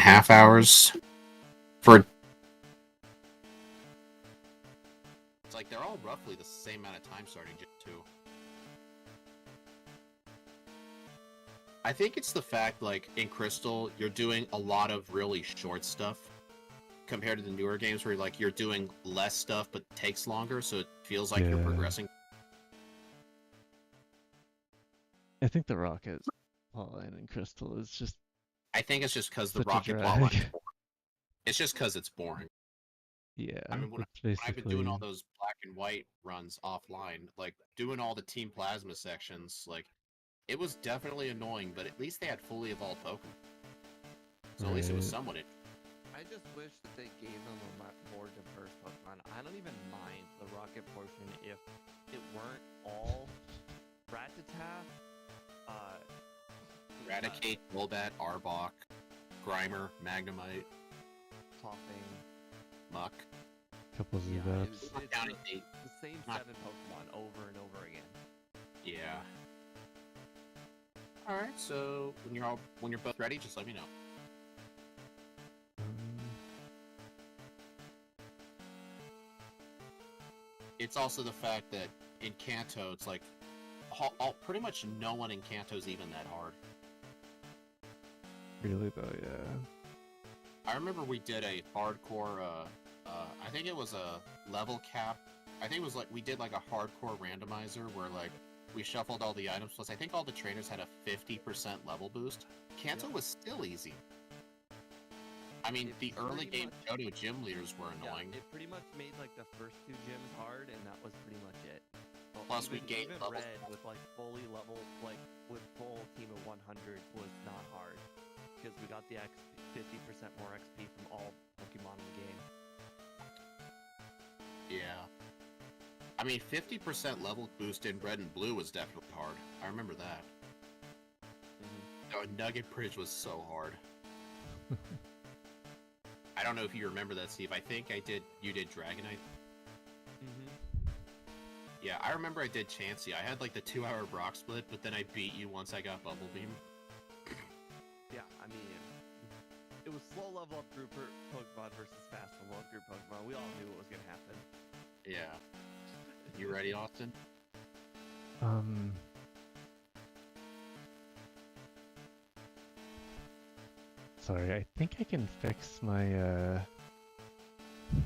2.5 hours for. It's like they're all roughly the same amount of time starting Gen 2. I think it's the fact, like, in Crystal, you're doing a lot of really short stuff compared to the newer games where, like, you're doing less stuff but takes longer, so it feels like you're progressing. I think the rocket plotline in Crystal is just. I think it's just because the such a rocket drag. plotline is boring. It's just because it's boring. Yeah, I mean, when I've been doing all those black and white runs offline, like, doing all the Team Plasma sections, like, it was definitely annoying, but at least they had fully evolved Pokemon. So at least it was somewhat interesting. I just wish that they gave them a more diverse Pokemon. I don't even mind the rocket portion if it weren't all Rattata, Eradicate, Golbat, Arbok, Grimer, Magnemite, Coughing, Muck. Couple of it's the same 7 Pokemon over and over again. Yeah. All right. So when you're both ready, just let me know. It's also the fact that in Kanto, it's like pretty much no one in Kanto is even that hard. Really though, yeah. I remember we did a hardcore. I think it was a level cap. I think it was like we did like a hardcore randomizer where like we shuffled all the items. Plus, I think all the trainers had a 50% level boost. Kanto was still easy. I mean, the early game Johto gym leaders were annoying. Yeah, it pretty much made like the first 2 gyms hard, and that was pretty much it. Well, Plus, we gained even levels. Red with like fully level, like with full team of 100 was not hard because we got the 50% more XP from all Pokemon in the game. Yeah. I mean, 50% level boost in Red and Blue was definitely hard. I remember that. Nugget Bridge was so hard. I don't know if you remember that, Steve. I think you did Dragonite. Yeah, I remember I did Chansey. I had like the 2-hour Brock split, but then I beat you once I got Bubble Beam. Yeah, I mean, it was slow level up group Pokemon versus fast level up group Pokemon. We all knew what was gonna happen. Yeah. You ready, Austin? Sorry, I think I can fix my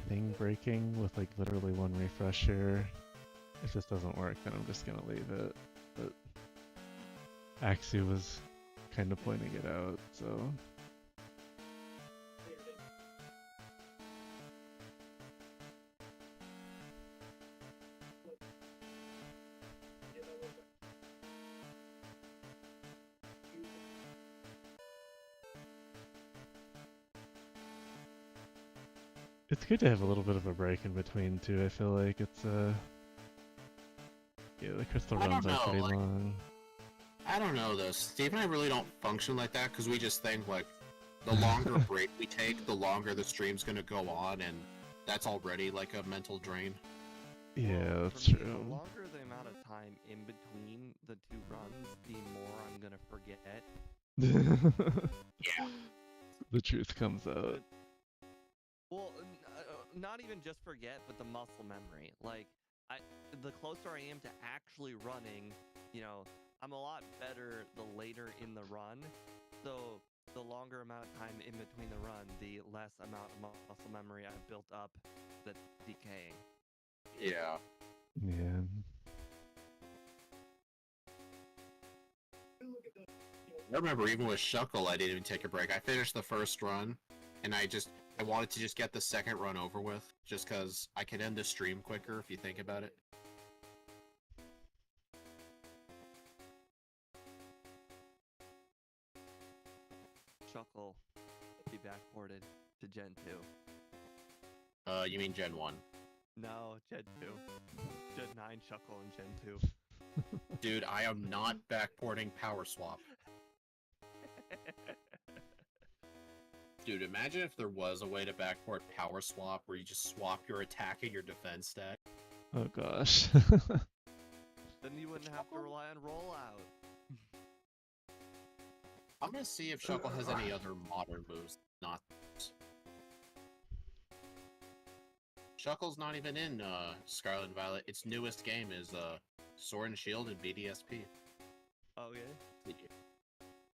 thing breaking with like literally one refresh here. If this doesn't work, then I'm just gonna leave it. But Axie was kind of pointing it out, so. It's good to have a little bit of a break in between too. I feel like it's yeah, the crystal runs are pretty long. I don't know though. Steve and I really don't function like that because we just think like the longer break we take, the longer the stream's gonna go on, and that's already like a mental drain. Yeah, that's true. The longer the amount of time in between the 2 runs, the more I'm gonna forget. Yeah. The truth comes out. Well, not even just forget, but the muscle memory. Like, the closer I am to actually running, you know, I'm a lot better the later in the run. So the longer amount of time in between the run, the less amount of muscle memory I've built up that's decaying. Yeah. Yeah. I remember even with Shuckle, I didn't even take a break. I finished the first run, and I wanted to just get the second run over with, just because I could end the stream quicker if you think about it. Shuckle be backported to Gen 2. You mean Gen 1? No, Gen 2. Gen 9 Shuckle and Gen 2. Dude, I am not backporting Power Swap. Dude, imagine if there was a way to backport Power Swap where you just swap your attack and your defense stat. Oh gosh. Then you wouldn't have to rely on rollout. I'm gonna see if Shuckle has any other modern moves. Not. Shuckle's not even in Scarlet and Violet. Its newest game is Sword and Shield and BDSP. Oh yeah.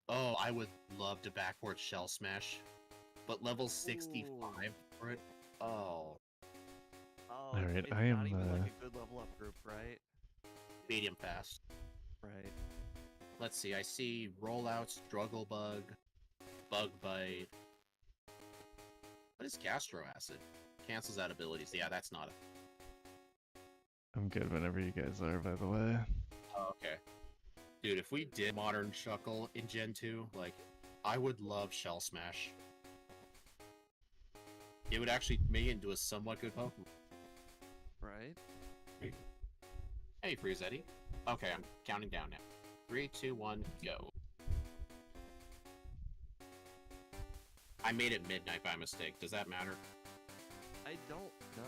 Oh, I would love to backport Shell Smash, but level 65 for it. Oh, Oh, Alright, it's I not am, even like a good level up group, right? medium fast. Right. Let's see. I see Rollout, Struggle Bug, Bug Bite. What is Gastro Acid? Cancels out abilities. Yeah, that's not it. I'm good whenever you guys are, by the way. Oh, okay. Dude, if we did modern Shuckle in Gen 2, like, I would love Shell Smash. It would actually make it into a somewhat good Pokemon. Right. Hey, Friezetti. Okay, I'm counting down now. 3, 2, 1, go. I made it midnight by mistake. Does that matter? I don't know.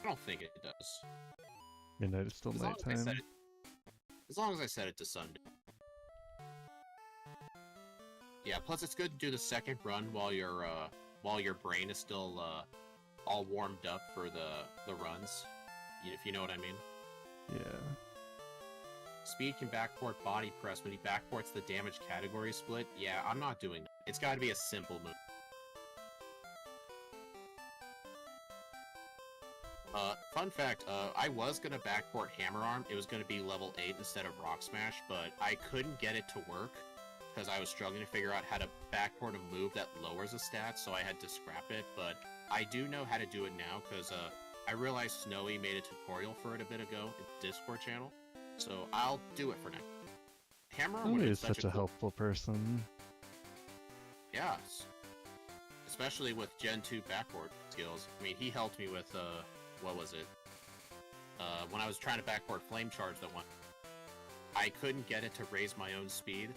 I don't think it does. Midnight is still As long as I nighttime. set it, as long as I set it to Sunday. Yeah, plus it's good to do the second run while your brain is still all warmed up for the runs. If you know what I mean. Yeah. Speed can backport body press when he backports the damage category split. Yeah, I'm not doing that. It's got to be a simple move. Fun fact, I was gonna backport Hammer Arm. It was gonna be level 8 instead of Rock Smash, but I couldn't get it to work because I was struggling to figure out how to backport a move that lowers a stat, so I had to scrap it. But I do know how to do it now because I realized Snowy made a tutorial for it a bit ago in the Discord channel, so I'll do it for now. Hammer Arm would Snowy be is such a cool... helpful person. Yes. Especially with Gen 2 backport skills. I mean, he helped me with, what was it? When I was trying to backport Flame Charge that one. I couldn't get it to raise my own speed,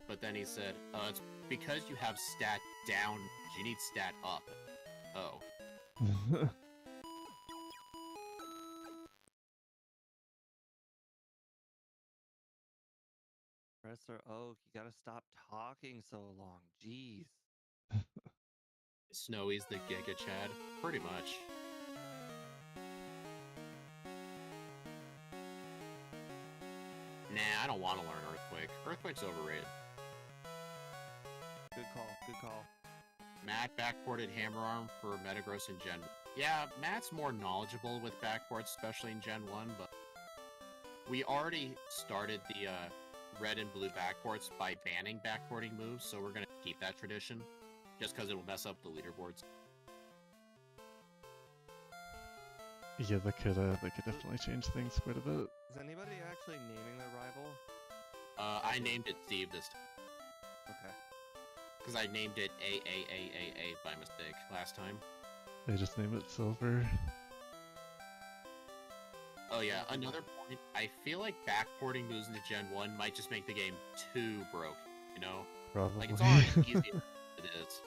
but then he said, it's because you have stat down, you need stat up. Oh. Professor Oak, you gotta stop talking so long. Jeez. Snowy's the Giga Chad. Pretty much. Nah, I don't want to learn Earthquake. Earthquake's overrated. Good call. Good call. Matt backported Hammer Arm for Metagross in Gen 1. Yeah, Matt's more knowledgeable with backports, especially in Gen 1, but we already started the red and blue backports by banning backporting moves, so we're going to keep that tradition, just because it'll mess up the leaderboards. Yeah, they could definitely change things quite a bit. Is anybody actually naming their rival? I named it Steve this time. Okay. Because I named it A by mistake last time. They just name it Silver. Oh yeah, another point, I feel like backporting moves into Gen 1 might just make the game too broken, you know? Probably. Like, it's already easy as it is.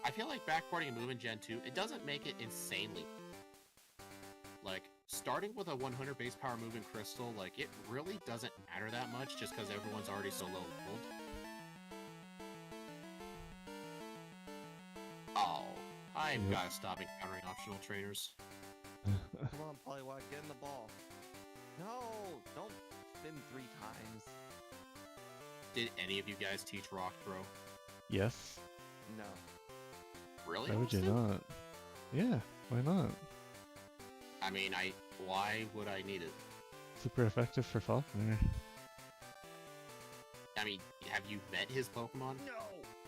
I feel like backporting a move in Gen 2, it doesn't make it insanely. Like, starting with a 100 base power move in Crystal, like, it really doesn't matter that much just because everyone's already so low leveled. Oh, I've got to stop encountering optional trainers. Come on, Polywog, get in the ball. No, don't spin 3 times. Did any of you guys teach Rock Throw? Yes. No. Really? Why would you Austin? not? Yeah, why not? I mean, why would I need it? Super effective for Falconer. I mean, have you met his Pokemon? No!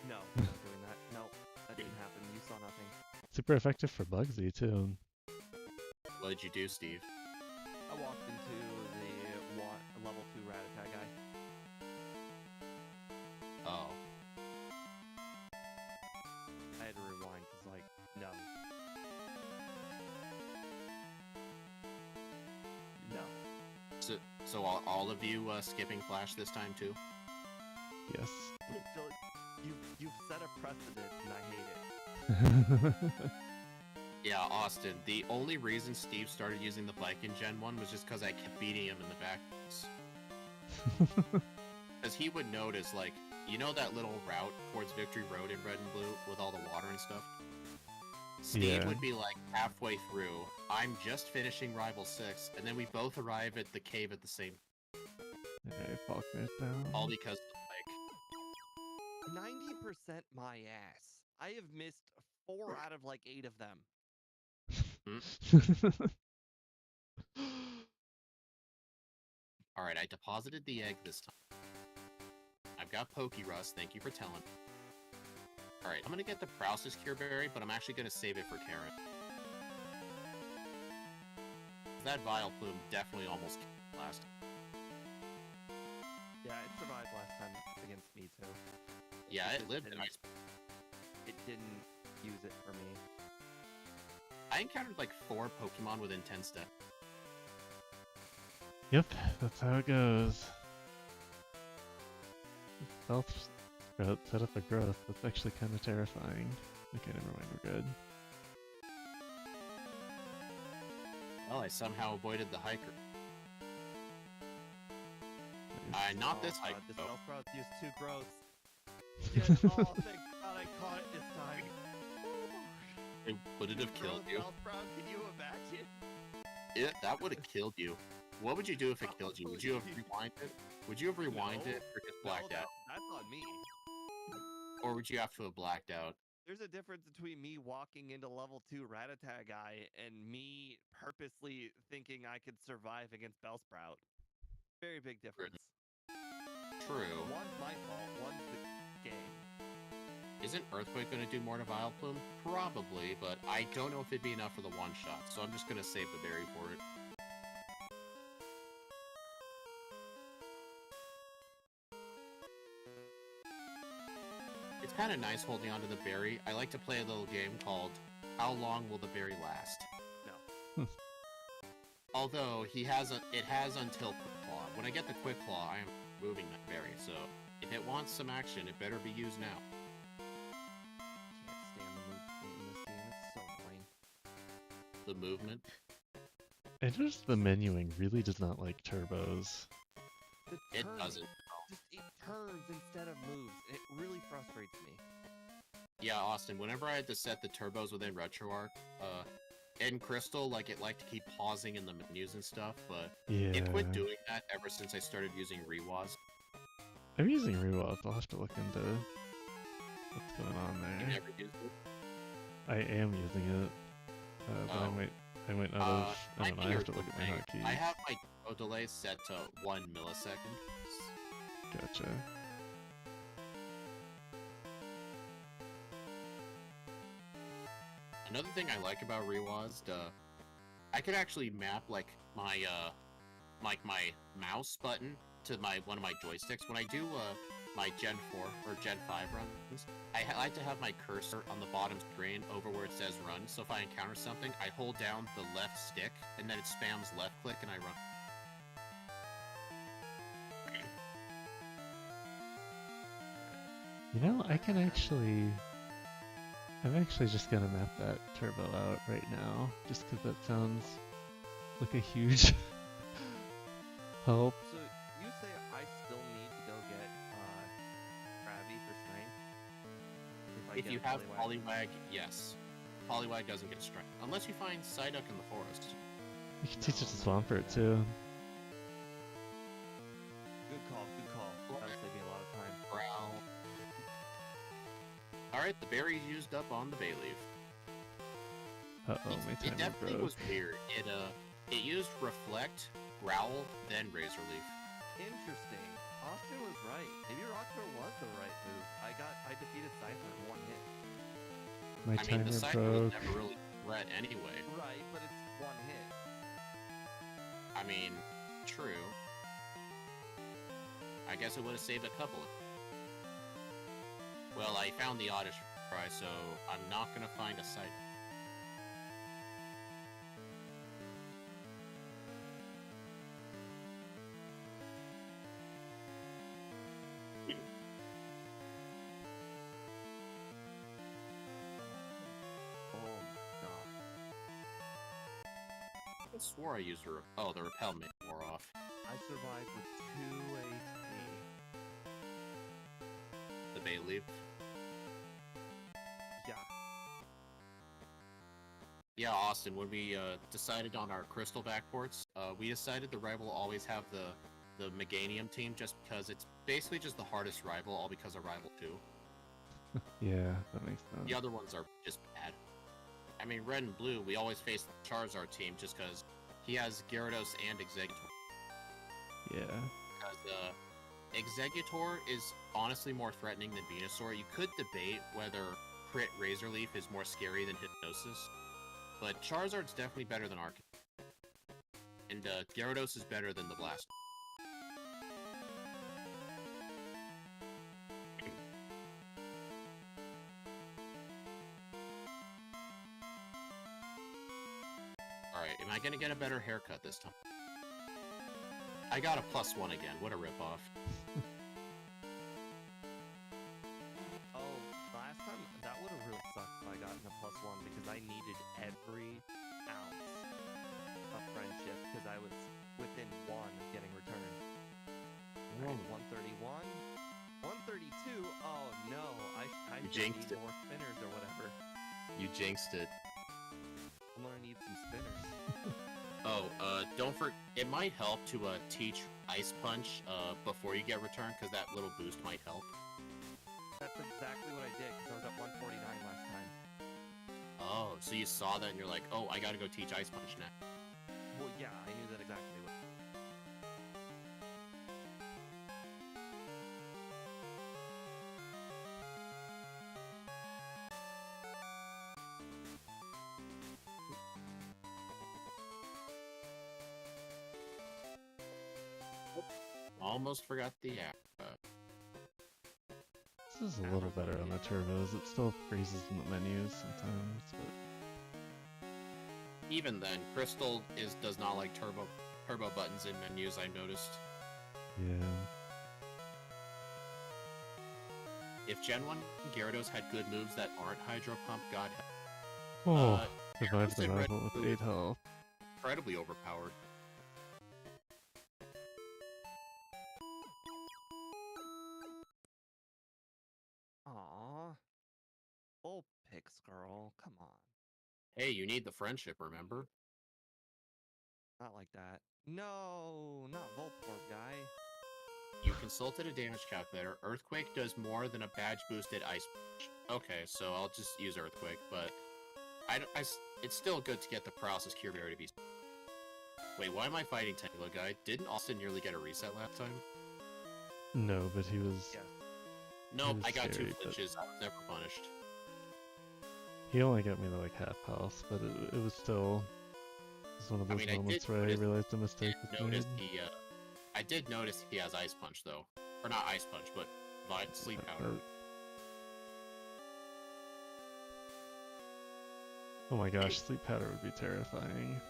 No, I'm not doing that. No, that didn't happen. You saw nothing. Super effective for Bugsy too. What did you do, Steve? I walked into the level 2 Rattata guy. Oh. I had to rewind because, like, no. No. So all of you skipping Flash this time too? Yes. You've set a precedent, and I hate it. Yeah, Austin, the only reason Steve started using the bike in Gen 1 was just because I kept beating him in the back. Because he would notice, like, you know that little route towards Victory Road in Red and Blue with all the water and stuff? Steve Yeah. would be like halfway through. I'm just finishing Rival 6, and then we both arrive at the cave at the same. Okay, Faulkner's down. All because of 90% my ass. I have missed 4 out of like 8 of them. Alright, I deposited the egg this time. I've got Pokerust, thank you for telling. Alright, I'm gonna get the Prouse's Cure Berry, but I'm actually gonna save it for Karen. That Vile Plume definitely almost killed last time. Yeah, it survived last time against me too. Yeah, it lived didn't- in Ice. It didn't use it for me. I encountered like 4 Pokemon within 10 steps. Yep, that's how it goes. Stealth sprout set up a growth. That's actually kind of terrifying. Okay, never mind, we're good. Well, I somehow avoided the hiker. Nice. Not this Oh, hiker, God, the though. Stealth Sprouts used 2 growths. Yes, oh, thank God I caught it this time. Would it have killed you? Stealth Sprout, can you imagine? That would have killed you. What would you do if it killed you? Would you have rewinded it? Would you have rewind No. it or just blacked out? That's on me. Or would you have to have blacked out? There's a difference between me walking into level 2 Rattata guy and me purposely thinking I could survive against Bellsprout. Very big difference. True. One's my fault, one's the game. Isn't Earthquake going to do more to Vile Plume? Probably, but I don't know if it'd be enough for the one-shot, so I'm just going to save the berry for it. It's kind of nice holding onto the berry. I like to play a little game called How Long Will the Berry Last? No. Although, it has until Quick Claw. When I get the Quick Claw, I am moving that berry, so if it wants some action, it better be used now. Can't stand the movement in this game, it's so annoying. The movement. I noticed the menuing really does not like turbos. The It turn- doesn't. It turns instead of moves. It really frustrates me. Yeah, Austin, whenever I had to set the turbos within RetroArch, in Crystal, like, it liked to keep pausing in the menus and stuff, but Yeah. it quit doing that ever since I started using Rewaz. I'm using Rewalls. I'll have to look into what's going on You there. never used it? I am using it, but Oh. I might not have. I might don't know. be I your have to look at my delay. hotkeys. I have my turbo delay set to 1 millisecond. Gotcha. Another thing I like about Rewaz, I could actually map like my mouse button to one of my joysticks. When I do my Gen 4 or Gen 5 runs, I like to have my cursor on the bottom screen over where it says run, so if I encounter something, I hold down the left stick, and then it spams left click, and I run. You know, I'm actually just gonna map that turbo out right now, just because that sounds like a huge help. So you say I still need to go get Krabby for strength? I If get you a have Poliwag? Poliwag, yes. Poliwag doesn't get strength. Unless you find Psyduck in the forest. You can teach it to Swampert too. Good call, good call. That'll save me a lot of time. Growl. Alright, the berry's used up on the bay leaf. Uh-oh, my It timer definitely broke. was weird. It used Reflect, Growl, then Razor Leaf. Interesting. Austin was right. Maybe Rockthrow was the right move. I defeated Cypher in 1 hit. My I mean, the timer Cypher was broke. never really a threat anyway. Right, but it's 1 hit. I mean, true. I guess it would have saved a couple. Well, I found the Oddish Fry, so I'm not gonna find a site. Oh god. I swore I used the the repel made wore off. I survived with 2 HP. debate leave. Yeah. Yeah, Austin, when we decided on our crystal backports, we decided the rival will always have the Meganium team just because it's basically just the hardest rival, all because of Rival 2. Yeah, that makes sense. The other ones are just bad. I mean, Red and Blue, we always face the Charizard team just because he has Gyarados and Exeggutor. Yeah. Because Exeggutor is honestly more threatening than Venusaur. You could debate whether Crit Razor Leaf is more scary than Hypnosis, but Charizard's definitely better than Arc. And Gyarados is better than the Blast. Alright, am I gonna get a better haircut this time? I got a +1 again, what a ripoff. Oh, last time, that would have really sucked if I gotten a +1 because I needed every ounce of friendship because I was within 1 of getting returned. Right, 131? 132? Oh no, I just jinxed need it. more spinners or whatever. You jinxed it. I'm gonna need some spinners. Oh, don't forget, it might help to teach Ice Punch before you get returned, because that little boost might help. That's exactly what I did because I was at 149 last time. Oh, so you saw that and you're like, oh, I gotta go teach Ice Punch now. Well, yeah, I knew that exactly. Almost forgot the app. This is a little better on the turbos. It still freezes in the menus sometimes, but Even then, Crystal does not like turbo buttons in menus, I noticed. yeah. If Gen 1 Gyarados had good moves that aren't Hydro Pump, God help. Oh, survived Gyarados the in Red rival with Blue 8 health. incredibly overpowered. Aww. Oh, Pix girl, come on. Hey, you need the friendship, remember? Not like that. No, not Voltorb, guy. You consulted a damage calculator. Earthquake does more than a badge boosted Ice Punch. Okay, so I'll just use Earthquake, but it's still good to get the Paralysis Cure Berry to be. Wait, why am I fighting Tangela guy? Didn't Austin nearly get a reset last time? No, but he was. Yes. Nope, was I got scary, 2 but- flinches. I was never punished. He only got me to like half health, but it was still. It was one of I those mean, I moments did where I notice- realized a mistake was made. I did notice he has Ice Punch though, or not Ice Punch, but Sleep Powder. Oh my gosh, sleep powder would be terrifying.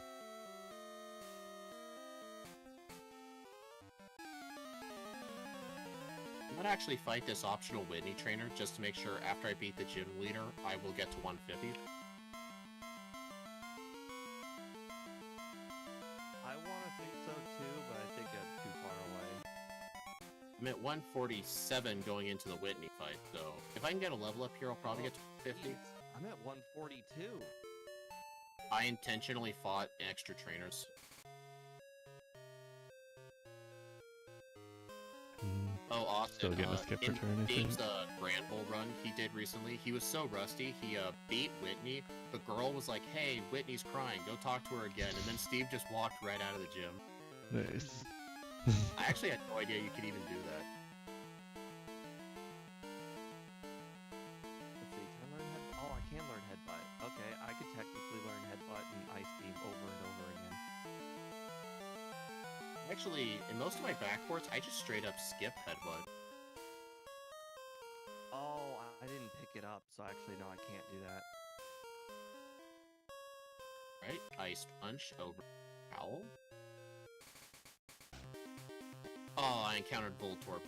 I'm gonna actually fight this optional Whitney trainer just to make sure after I beat the gym leader, I will get to 150. I want to think so too, but I think I'm too far away. I'm at 147 going into the Whitney fight, so if I can get a level up here, I'll probably get to 50. I'm at 142. I intentionally fought extra trainers. Oh, Austin, Still getting a skip in return, I think. Dave's Grand Bull run he did recently, he was so rusty, he beat Whitney. The girl was like, hey, Whitney's crying, go talk to her again. And then Steve just walked right out of the gym. Nice. I actually had no idea you could even do that. Let's see, can I learn headbutt? Oh, I can learn headbutt. Okay, I could technically learn headbutt and ice beam over and over again. Actually, in most of my backports, I just straight up skip headbutt. Oh, I didn't pick it up, so actually, no, I can't do that. Right? Ice Punch over Owl. Oh, I encountered Voltorb.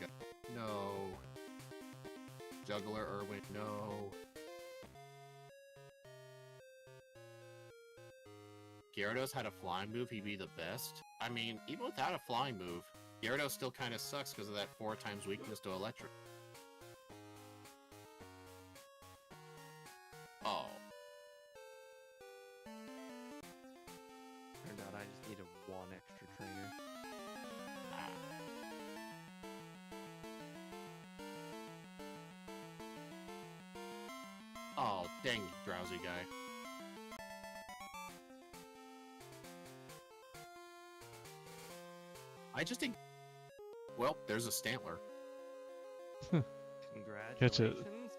No. Juggler Irwin, no. Gyarados had a flying move, he'd be the best. I mean, even without a flying move, Gyarados still kind of sucks because of that 4 times weakness to electric. Oh, dang, drowsy guy. I just think. Well, there's a Stantler. Catch it. Congratulations.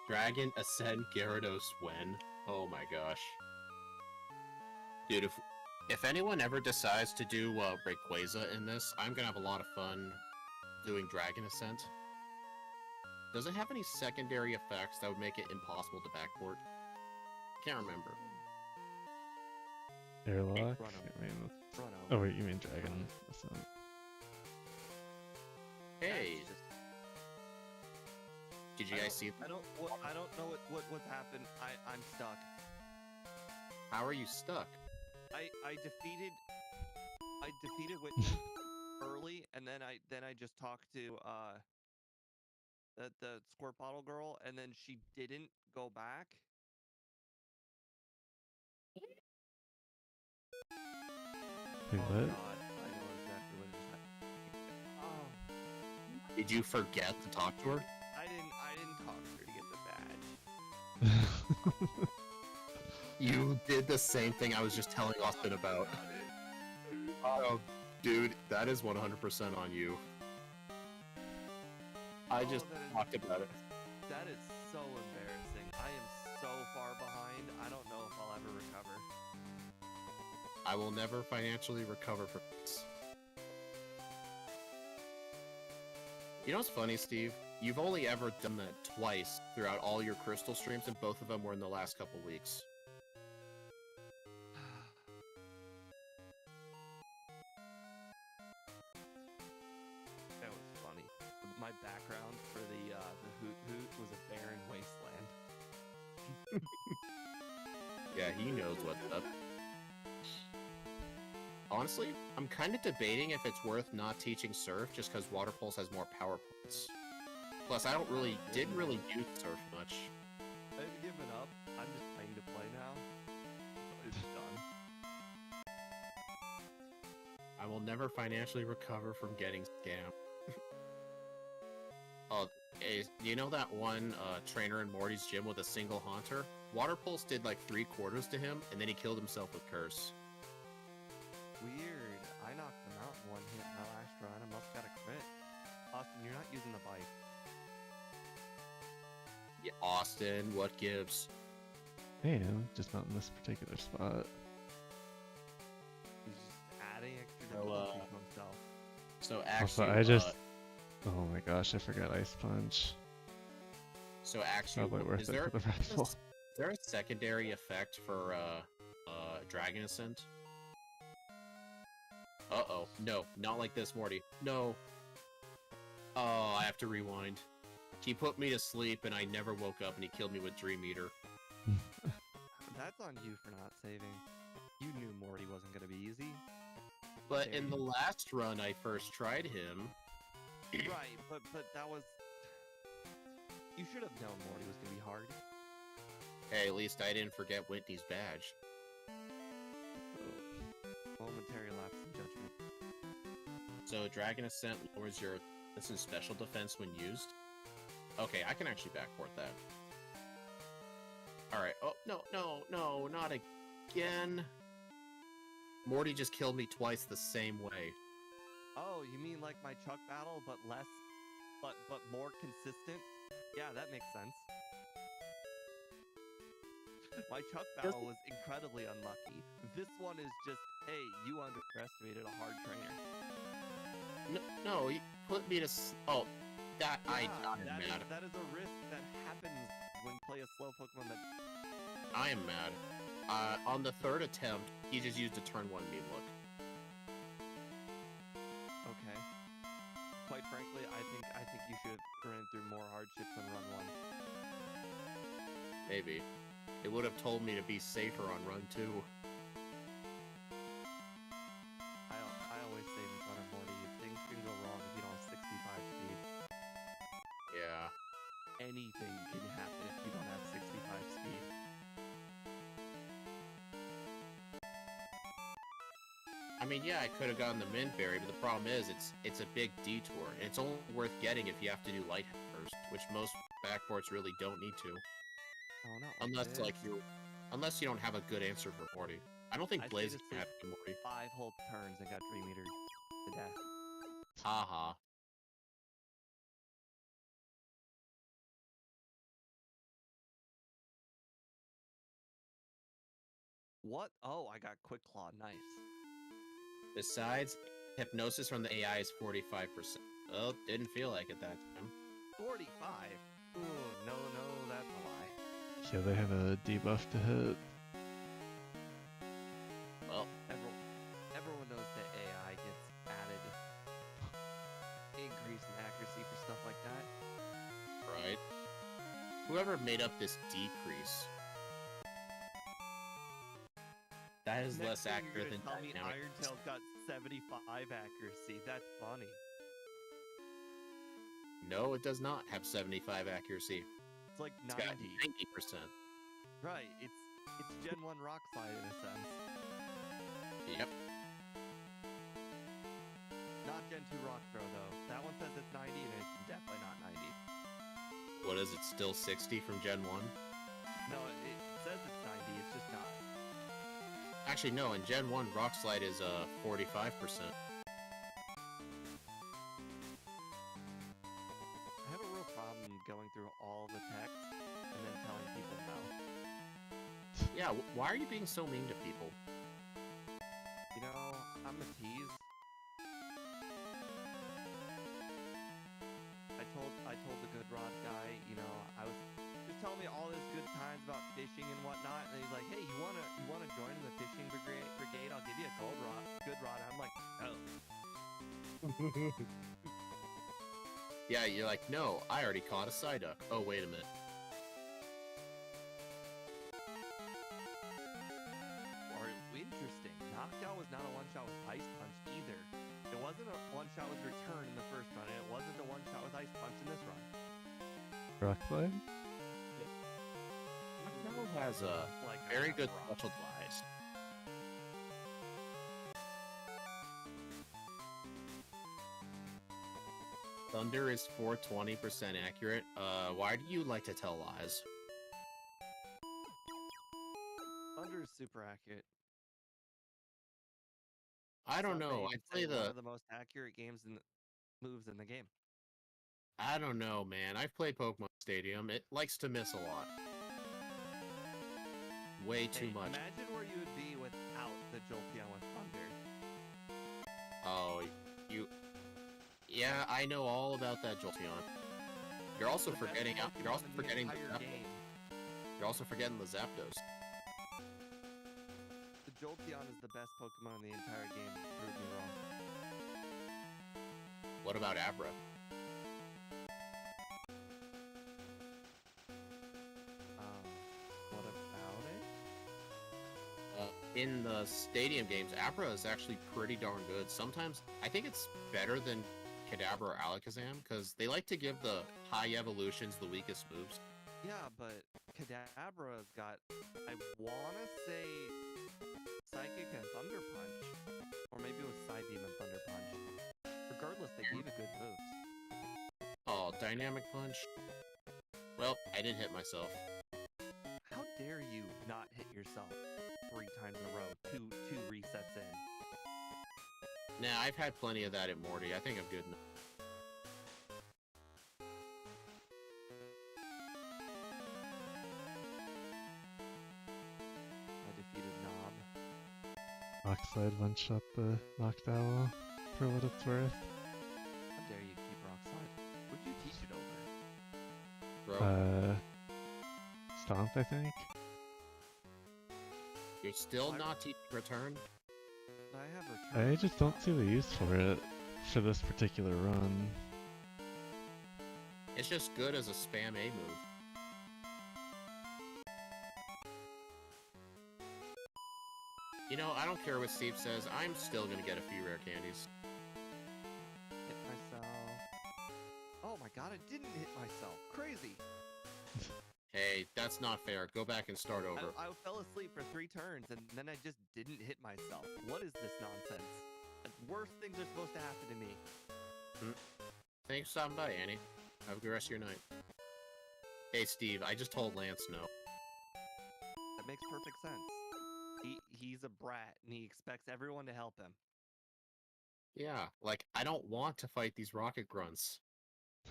Dragon Ascend Gyarados when? Oh my gosh. Dude, if anyone ever decides to do Rayquaza in this, I'm gonna have a lot of fun doing Dragon Ascent. Does it have any secondary effects that would make it impossible to backport? Can't remember. Airlock? Run I mean, Run oh over. wait, you mean dragon? That's not... Hey, That's just- did you guys see? I don't know what's happened. I'm stuck. How are you stuck? I defeated Whitney early, and then I just talked to the squirt bottle girl, and then she didn't go back. Wait, Oh what? God, I know exactly what just happened. Oh, Did you forget to talk to her? I didn't talk to her to get the badge. You did the same thing I was just telling Austin about. Oh, dude, that is 100% on you. I just that is- talked about it. That is so embarrassing. I am so far behind. I don't know if I'll ever recover. I will never financially recover from this. You know what's funny, Steve? You've only ever done that twice throughout all your crystal streams, and both of them were in the last couple weeks. That was funny. My background for the hoot hoot was a barren wasteland. Yeah, he knows what's up. Honestly, I'm kind of debating if it's worth not teaching Surf just because Water Pulse has more power points. Plus, I didn't really use Surf much. I've given up. I'm just playing to play now. It's done. I will never financially recover from getting scammed. Oh, hey, do you know that one trainer in Morty's gym with a single haunter? Water Pulse did like 3/4 to him, and then he killed himself with Curse. Weird. I knocked him out in one hit my last run. I must got a crit. Austin, you're not using the bike. Yeah, Austin, what gives? Hey, just not in this particular spot. He's just adding extra So, difficulty to himself. So Also, actually, oh my gosh, I forgot Ice Punch. so actually, Probably worth is it there for the rifle. is there a secondary effect for Dragon Ascent? Uh-oh. No, not like this, Morty. No. Oh, I have to rewind. He put me to sleep, and I never woke up, and he killed me with Dream Eater. That's on you for not saving. You knew Morty wasn't gonna be easy. But in the last run I first tried him... Right, but that was... You should have known Morty was gonna be hard. Hey, at least I didn't forget Whitney's badge. Momentary lapse in judgment. So Dragon Ascent lowers your special defense when used. Okay, I can actually backport that. Alright, oh, no, not again. Morty just killed me twice the same way. Oh, you mean like my Chuck battle, but less, but more consistent? Yeah, that makes sense. My Chuck battle was incredibly unlucky. This one is just, hey, you underestimated a hard trainer. No, he put me to... Oh, that... Yeah, I'm mad. that is a risk that happens when you play a slow Pokemon that... I am mad. On the third attempt, he just used a turn 1 meme look. Okay. Quite frankly, I think you should have ran through more hardships than run 1. Maybe. It would have told me to be safer on run 2. I always say in front of Morty, things can go wrong if you don't have 65 speed. Yeah. Anything can happen if you don't have 65 speed. I mean, yeah, I could have gotten the mint berry, but the problem is it's a big detour, and it's only worth getting if you have to do light first, which most backports really don't need to. Oh no. Unless you don't have a good answer for Morty. I don't think I Blaze stayed can have asleep Morty. 5 whole turns and got Dream Eater to death. Haha. What? Oh, I got Quick Claw. Nice. Besides, hypnosis from the AI is 45%. Well, didn't feel like it that time. 45? Ooh, no, that's a lie. Yeah, they have a debuff to hit. Well, Everyone knows that AI gets added increase in accuracy for stuff like that. right. Whoever made up this decrease. That is Next less thing accurate you're than gonna tell me dynamic. Iron Tail's got 75 accuracy. That's funny. No, it does not have 75 accuracy. It's like It's 90. got 90%. Right. It's Gen 1 Rock Slide in a sense. Yep. Not Gen 2 Rock Throw though. That one says it's 90 and it's definitely not 90. What is it, still 60 from Gen 1? No, it says it's 90, it's just not. Actually, no, in Gen 1, Rock Slide is 45%. I have a real problem going through all the text and then telling people no. Yeah, why are you being so mean to people? You know, I'm a tease. I told the Good Rod guy, you know, I was just telling me all his good times about fishing and whatnot, and he's like, "Hey, you wanna join in the fishing brigade? I'll give you a good rod." I'm like, "No." Yeah, you're like, no, I already caught a Psyduck. Oh, wait a minute. Or interesting. Knockdown was not a one-shot with Ice Punch either. It wasn't a one-shot with Return in the first run, and it wasn't a one-shot with Ice Punch in this run. Rock slide? Knockdown has a Like very good Rock special Slide. device. Thunder is 420% accurate. Why do you like to tell lies? Thunder is super accurate. I don't Some may know. I even play say one the... of the most accurate moves in the game. I don't know, man. I've played Pokemon Stadium. It likes to miss a lot. Way too Hey, much. Imagine where you would be without the Jolteon with Thunder. Oh, you... Yeah, I know all about that Jolteon. You're also The best forgetting... You're Pokemon also in the forgetting the entire Zapdos. game. You're also forgetting the Zapdos. The Jolteon is the best Pokemon in the entire game. Prove me wrong. What about Abra? What about it? In the Stadium games, Abra is actually pretty darn good. Sometimes, I think it's better than Kadabra or Alakazam, because they like to give the high evolutions the weakest moves. Yeah, but Kadabra's got, I wanna say, Psychic and Thunder Punch. Or maybe it was Psybeam and Thunder Punch. Regardless, they gave it good moves. Oh, Dynamic Punch. Well, I did hit myself. How dare you not hit yourself 3 times in a row, two resets in? Nah, I've had plenty of that at Morty. I think I'm good enough. I defeated Knob. Rock slide one shot the Noctowl for what it's worth. How dare you keep Rock Slide? What'd you teach it over? Bro, Stomp, I think. you're still I- not teaching Return? I have Return. I just don't see the use for it for this particular run. It's just good as a spam A move. You know, I don't care what Steve says, I'm still gonna get a few rare candies. Hit myself. Oh my god, I didn't hit myself. Crazy. Hey, that's not fair. Go back and start over. I fell asleep for 3 turns, and then I just didn't hit myself. What is this nonsense? The worst things are supposed to happen to me. Thanks for stopping by, Annie. Have a good rest of your night. Hey, Steve, I just told Lance no. That makes perfect sense. He's a brat, and he expects everyone to help him. Yeah, like, I don't want to fight these rocket grunts.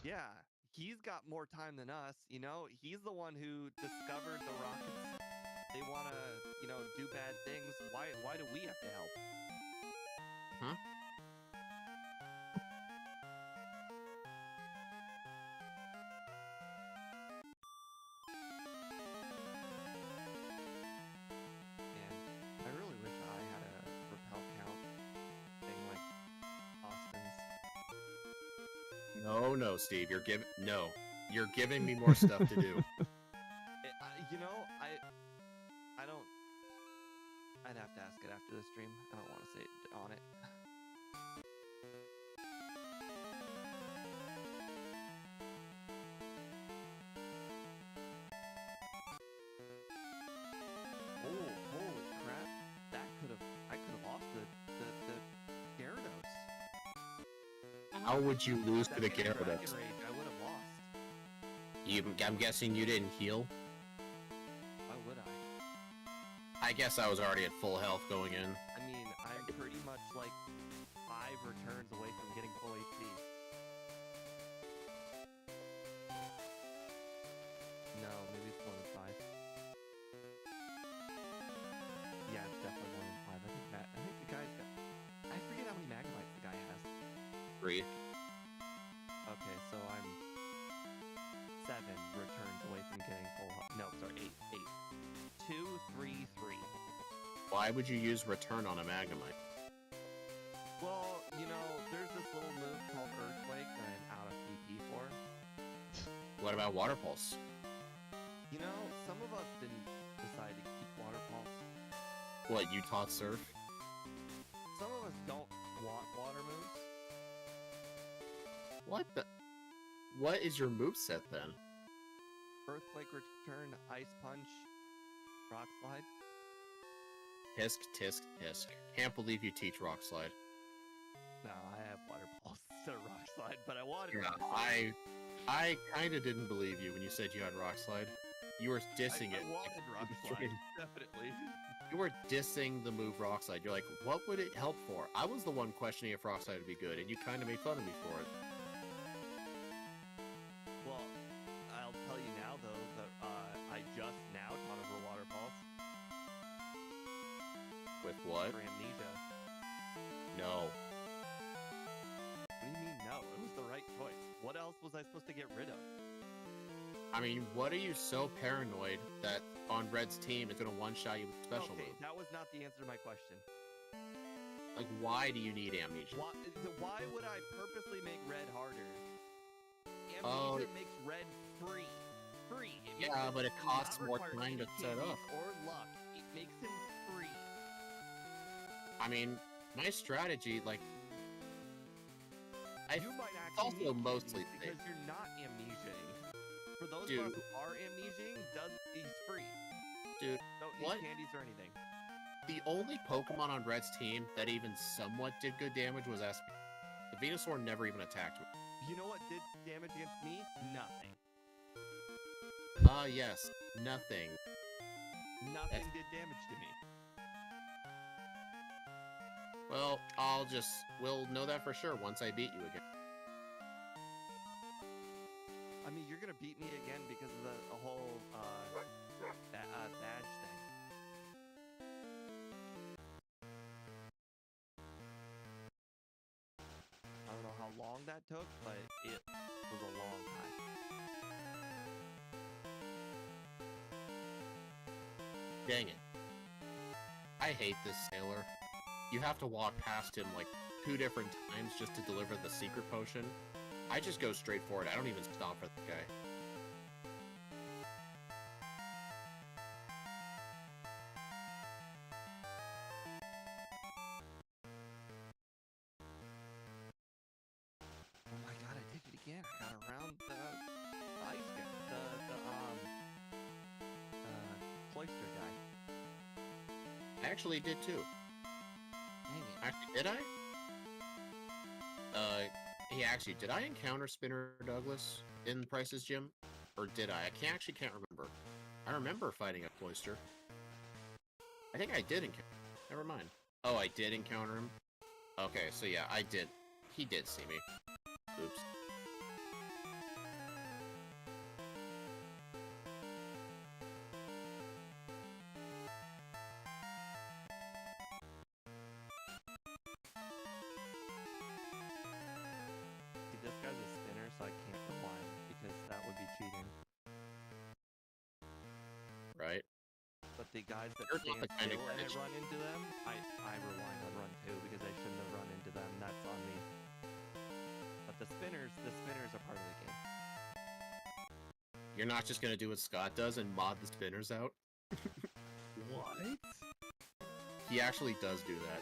Yeah, he's got more time than us, you know? He's the one who discovered the rockets. They want to, you know, do bad things. Why do we have to help? Huh? Man, I really wish I had a repel count thing like Austin's. No, Steve, you're giving me more stuff to do. You know, I don't. I'd have to ask it after the stream. I don't want to say it on it. Oh, holy crap! I could have lost the Gyarados. How would you lose to the Dragon Gyarados? Rage, I would have lost. I'm guessing you didn't heal? Why would I? I guess I was already at full health going in. I mean, I'm pretty much like 5 returns away from getting full HP. No, maybe it's more than 5. Yeah, it's definitely more than 5. I think the guy's got. I forget how many Magamites the guy has. 3. Okay, so I'm 7 returns away from getting full. No, sorry, 8. 2, 3, 3. Why would you use return on a Magnemite? Well, you know, there's this little move called Earthquake that I'm out of PP for. What about Water Pulse? You know, some of us didn't decide to keep Water Pulse. What, you taught Surf? Some of us don't want water moves. What the? What is your moveset then? Earthquake Return, Ice Punch, Rock Slide. Tisk, tisk, tisk. Can't believe you teach Rock Slide. No, I have Water Pulse instead of Rock Slide, but I wanted Yeah, Rock Slide. I kinda didn't believe you when you said you had Rock Slide. You were dissing I it. wanted Rock Slide, definitely. You were dissing the move Rock Slide. You're like, what would it help for? I was the one questioning if Rock Slide would be good, and you kind of made fun of me for it. Well, I'll tell you now, though, that I just now taught over Water Pulse With what? for Amnesia. No. What do you mean, no? It was the right choice. What else was I supposed to get rid of? I mean, what are you so paranoid that on Red's team it's gonna one-shot you with special Okay, move? that was not the answer to my question. Like, why do you need Amnesia? Why would I purposely make Red harder? Amnesia Oh. makes Red free. Free. It Yeah, makes but it him costs not more require time to any set candies up. or luck. It makes him free. I mean, my strategy, like, You might actually also need mostly candies because you're not amnesiaing. For those Dude. of us who are amnesiaing, he's free. dude, Don't need What? candies or anything. the only Pokemon on Red's team that even somewhat did good damage was Espy. The Venusaur never even attacked me. You know what did damage against me? Nothing. Yes, nothing. Nothing did damage to me. Well, we'll know that for sure once I beat you again. I mean, you're gonna beat me again because of the whole badge thing. I don't know how long that took, but it was a long time. Dang it. I hate this sailor. You have to walk past him like 2 different times just to deliver the secret potion. I just go straight for it. I don't even stop for the guy. Oh my god, I did it again. I got around the ice guy. cloister guy. I actually did too. Dang it. Actually, did I? Did I encounter Spinner Douglas in Price's Gym? Or did I? I can't remember. I remember fighting a cloister. I think I did encounter him. Never mind. Oh, I did encounter him? Okay, so yeah, I did. He did see me. Oops. See, this guy's a spinner, so I can't rewind because that would be cheating. Right? But the guys that You're not stand the kind of still and I glitch. run into them, I rewind on run 2 because I shouldn't have run into them. That's on me. But the spinners are part of the game. You're not just gonna do what Scott does and mod the spinners out? What? He actually does do that.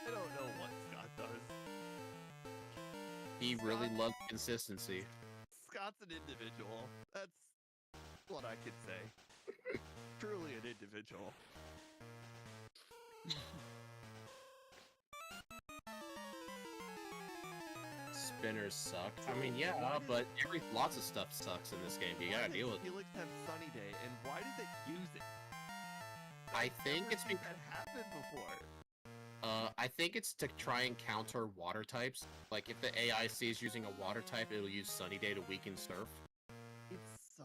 I don't know what Scott does. He really loves consistency. Scott's an individual. That's what I could say. Truly an individual. Spinners suck. I So mean, yeah, why but lots of stuff sucks in this game. You Why gotta does deal with it. Helix have Sunny Day, and why does it use it? I think Never it's seen because that happened before. I think it's to try and counter water types. Like if the AI sees using a water type, it'll use Sunny Day to weaken Surf. It's so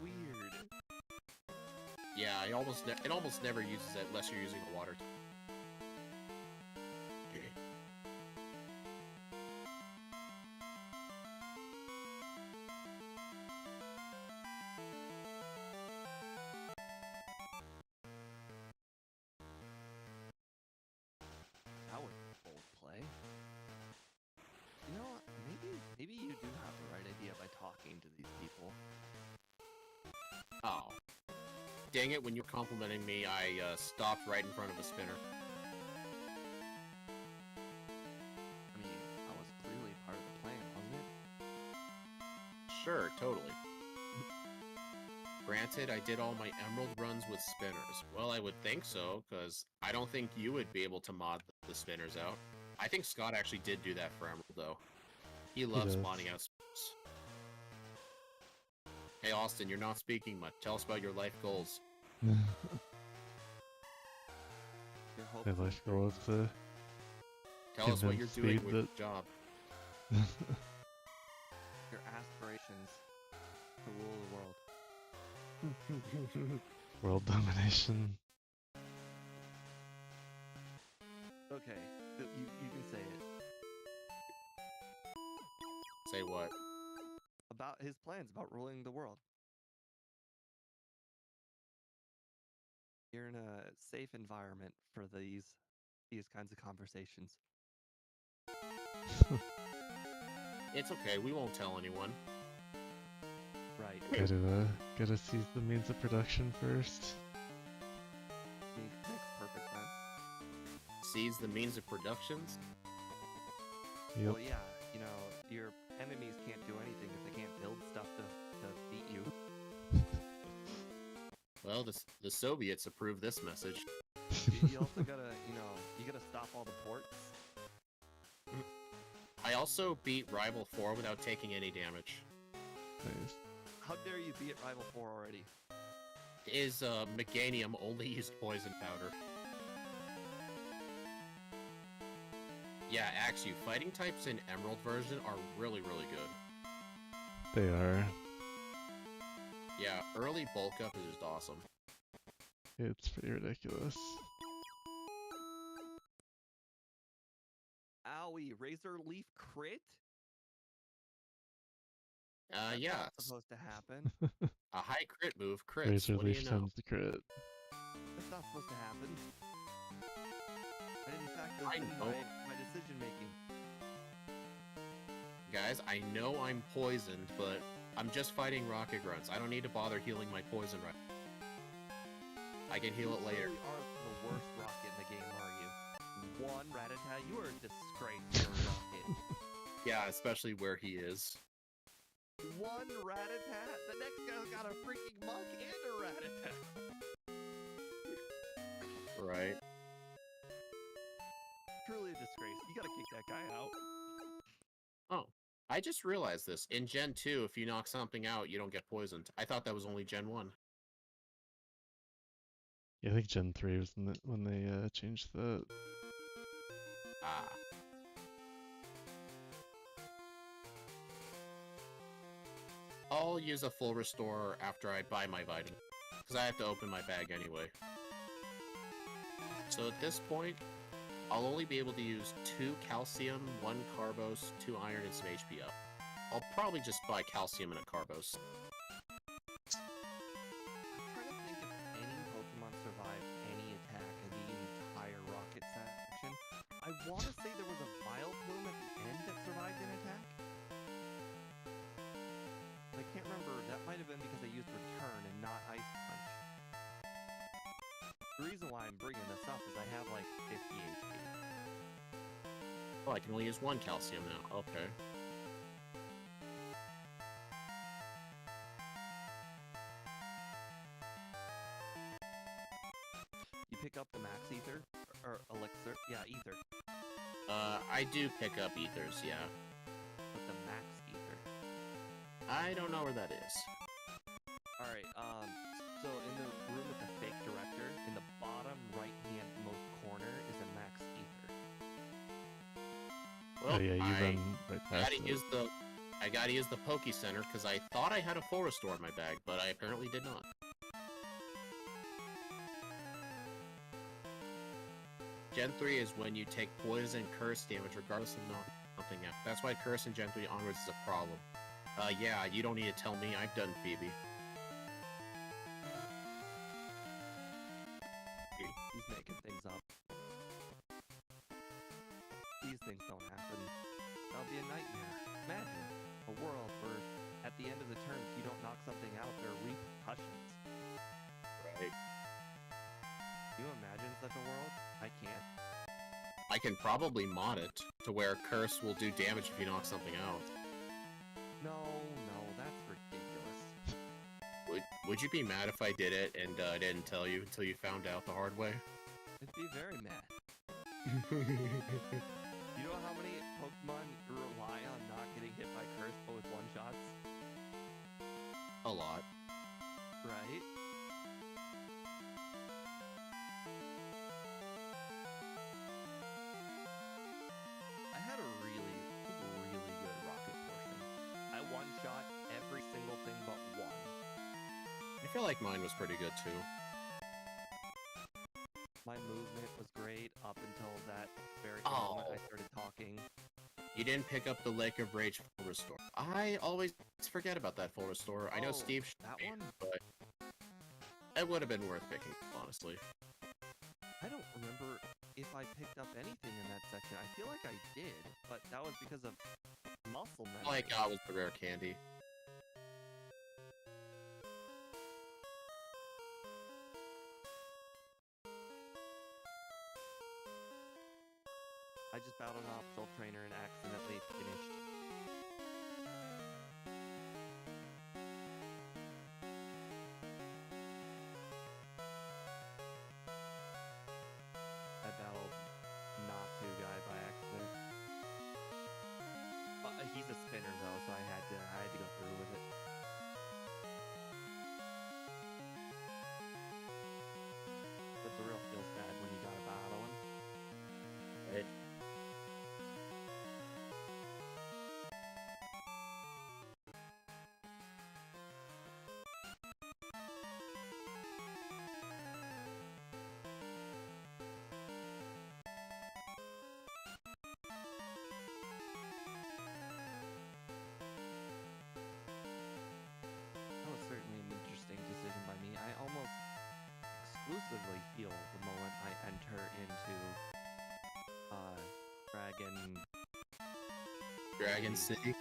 weird. Yeah, it almost never uses it unless you're using a water type. That was bold play. You know what? Maybe you do have the right idea by talking to these people. Oh. Dang it, when you're complimenting me, I stopped right in front of a spinner. I mean, that was clearly part of the plan, wasn't it? Sure, totally. Granted, I did all my emerald runs with spinners. Well, I would think so, because I don't think you would be able to mod the spinners out. I think Scott actually did do that for Emerald, though. He loves does. modding out spinners. Hey, Austin, you're not speaking much. Tell us about your life goals. Your My hopes and life goal is to Tell us what you're Convince doing Steve with your that- job. your aspirations to rule the world. world domination. Okay, you can say it. Say what? About his plans about ruling the world. You're in a safe environment for these kinds of conversations. It's okay, we won't tell anyone. Right. Gotta seize the means of production first. Makes perfect sense. Seize the means of productions? Yep. Well, yeah, you know, your enemies can't do anything if they can't build stuff to beat you. Well, the Soviets approved this message. You also gotta, you gotta stop all the ports. I also beat Rival 4 without taking any damage. Nice. How dare you be at Rival 4 already? Is Meganium only used poison powder? Yeah, Axu, fighting types in Emerald version are really, really good. They are. Yeah, early bulk up is just awesome. It's pretty ridiculous. Owie, Razor Leaf crit? Yeah, That's not supposed to happen. a high crit move, crits. Razor What do you Leaf know? tends to crit. That's not supposed to happen. And in fact, I that's know. my decision making. Guys, I know I'm poisoned, but I'm just fighting rocket grunts. I don't need to bother healing my poison right. I can heal it later. You really are the worst rocket in the game, are you? One Rattata, you are a disgrace to a rocket. Yeah, especially where he is. One Rattata? The next guy's got a freaking monk and a Rattata. Right. Truly a disgrace. You gotta kick that guy out. Oh, I just realized this. In Gen 2, if you knock something out, you don't get poisoned. I thought that was only Gen 1. Yeah, I think Gen 3 was when they changed that. Ah. I'll use a full restore after I buy my vitamin, because I have to open my bag anyway. So at this point, I'll only be able to use 2 calcium, 1 carbos, 2 iron, and some HP up. I'll probably just buy calcium and a carbos. I'm trying to think if any Pokemon survived any attack in the entire rocket section. I want to say there was a Vileplume at the end that survived an attack. I can't remember. That might have been because I used Return and not Ice Punch. The reason why I'm bringing this up is I have like 50 HP. Oh, I can only use 1 calcium now. Okay. You pick up the Max Ether? Or Elixir? Yeah, Ether. I do pick up ethers, yeah. But the Max Ether. I don't know where that is. Alright, so in the room with the fake director, in the bottom right-hand most corner is a Max Ether. Well, Oh yeah, you run right past it. I gotta use the Poke Center, because I thought I had a full restore in my bag, but I apparently did not. Gen 3 is when you take poison curse damage regardless of something else. That's why curse in Gen 3 onwards is a problem. Yeah, you don't need to tell me, I've done Phoebe. He's making things up. These things don't happen. That'll be a nightmare. Imagine a world where at the end of the term, if you don't knock something out, there are repercussions. Right. Can you imagine such a world? I can't. I can probably mod it to where curse will do damage if you knock something out. No, that's ridiculous. Would you be mad if I did it and I didn't tell you until you found out the hard way? I'd be very mad. You know how many Pokemon rely on not getting hit by curse but with one-shots? A lot. Right? I had a really good rocket portion. I one-shot every single thing but one. I feel like mine was pretty good too. My movement was great up until that very moment I started talking. You didn't pick up the Lake of Rage full restore. I always forget about that full restore. I know Oh, Steve that should, one? but it would have been worth picking, honestly. I don't remember if I picked up anything in that section. I feel like I did, but that was because of muscle memory. All I got was the rare candy. I just battled an optional trainer and accidentally finished. I battled Natu guy by accident. He's a spinner though, so I had to go through with it. But the real feels bad when you gotta battle him. Right. That was certainly an interesting decision by me. I almost exclusively heal the moment I enter into Dragon City.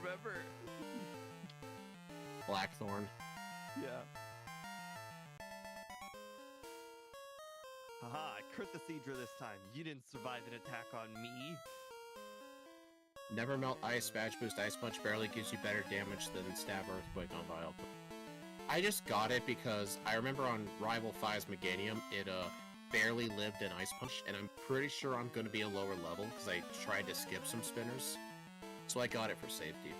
Remember? Blackthorn. Yeah. Haha, I crit the Seadra this time. You didn't survive an attack on me. Never melt ice, badge boost, ice punch barely gives you better damage than stab earthquake on Vile. I just got it because I remember on Rival 5's Meganium, it barely lived in Ice Punch, and I'm pretty sure I'm going to be a lower level because I tried to skip some spinners. So I got it for safety.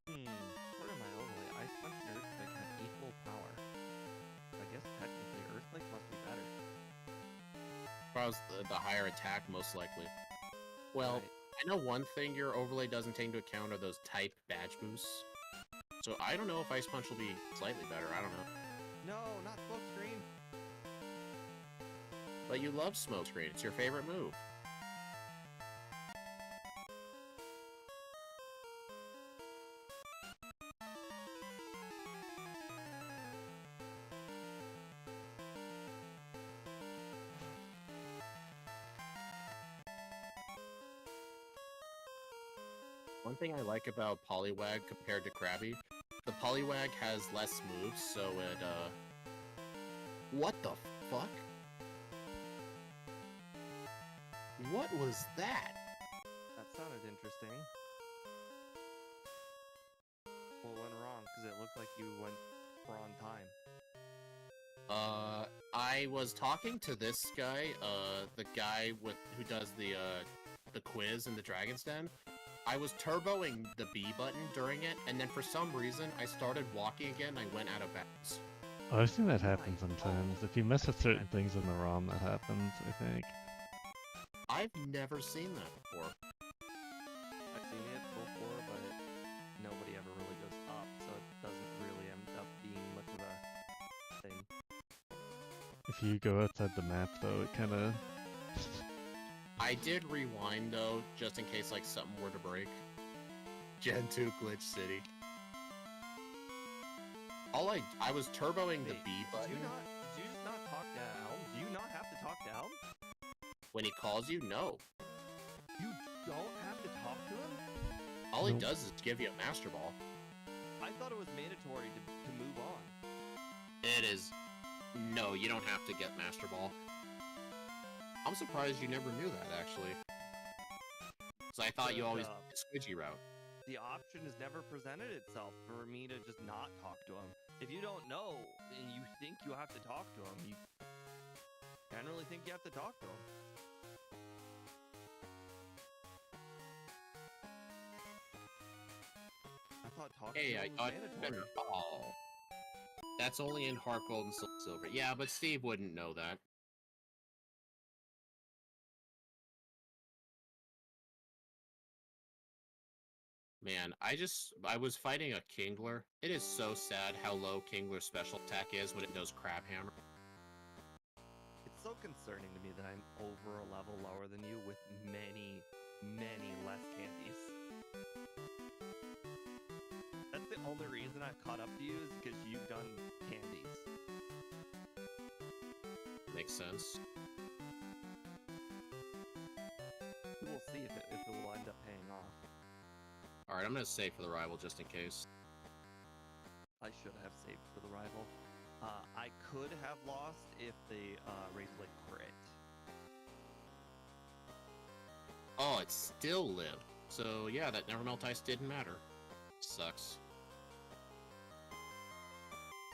Where am I overlay? Ice Punch and Earthquake have equal power. I guess technically Earthquake must be better. Probably the higher attack, most likely. Well, Right. I know one thing your overlay doesn't take into account are those type badge boosts. So I don't know if Ice Punch will be slightly better, I don't know. No, not Smokescreen. But you love Smokescreen, it's your favorite move. One thing I like about Poliwag compared to Krabby, the Poliwag has less moves, so it, What the fuck? What was that? That sounded interesting. What went wrong? Because it looked like you were on time. I was talking to this guy, the guy who does the quiz in the Dragon's Den. I was turboing the B button during it, and then for some reason, I started walking again, and I went out of bounds. Oh, I've seen that happen sometimes. If you mess with certain things in the ROM, that happens, I think. I've never seen that before. I've seen it before, but nobody ever really goes up, so it doesn't really end up being much of a thing. If you go outside the map, though, it kind of... I did rewind, though, just in case, like, something were to break. Gen 2 Glitch City. I was turboing the Wait, B button. Did you just not talk to Elm? Do you not have to talk to Elm? When he calls you, no. You don't have to talk to him? All he Nope. does is give you a Master Ball. I thought it was mandatory to move on. It is... No, you don't have to get Master Ball. I'm surprised you never knew that, actually. So I thought you always did the squidgy route. The option has never presented itself for me to just not talk to him. If you don't know and you think you have to talk to him, you generally think you have to talk to him. I thought talking Hey, to I him was got mandatory. better. Oh. That's only in Heart Gold and Soul Silver. Yeah, but Steve wouldn't know that. Man, I was fighting a Kingler. It is so sad how low Kingler's special attack is when it does Crab Hammer. It's so concerning to me that I'm over a level lower than you with many, many less candies. That's the only reason I've caught up to you is because you've done candies. Makes sense. We'll see if it will end up paying off. Alright, I'm gonna save for the rival just in case. I should have saved for the rival. I could have lost if the Razorblade crit. Oh, it still lived. So yeah, that Nevermelt Ice didn't matter. Sucks.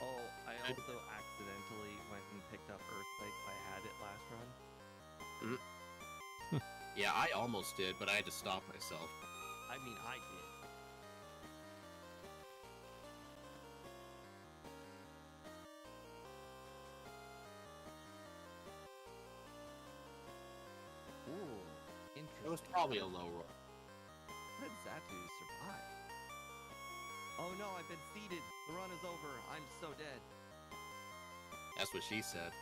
Oh, I also accidentally went and picked up Earthquake. I had it last run. Yeah, I almost did, but I had to stop myself. I mean, I did. Ooh, interesting. It was probably a low roll. How did Zatu survive? Oh no, I've been seeded. The run is over. I'm so dead. That's what she said.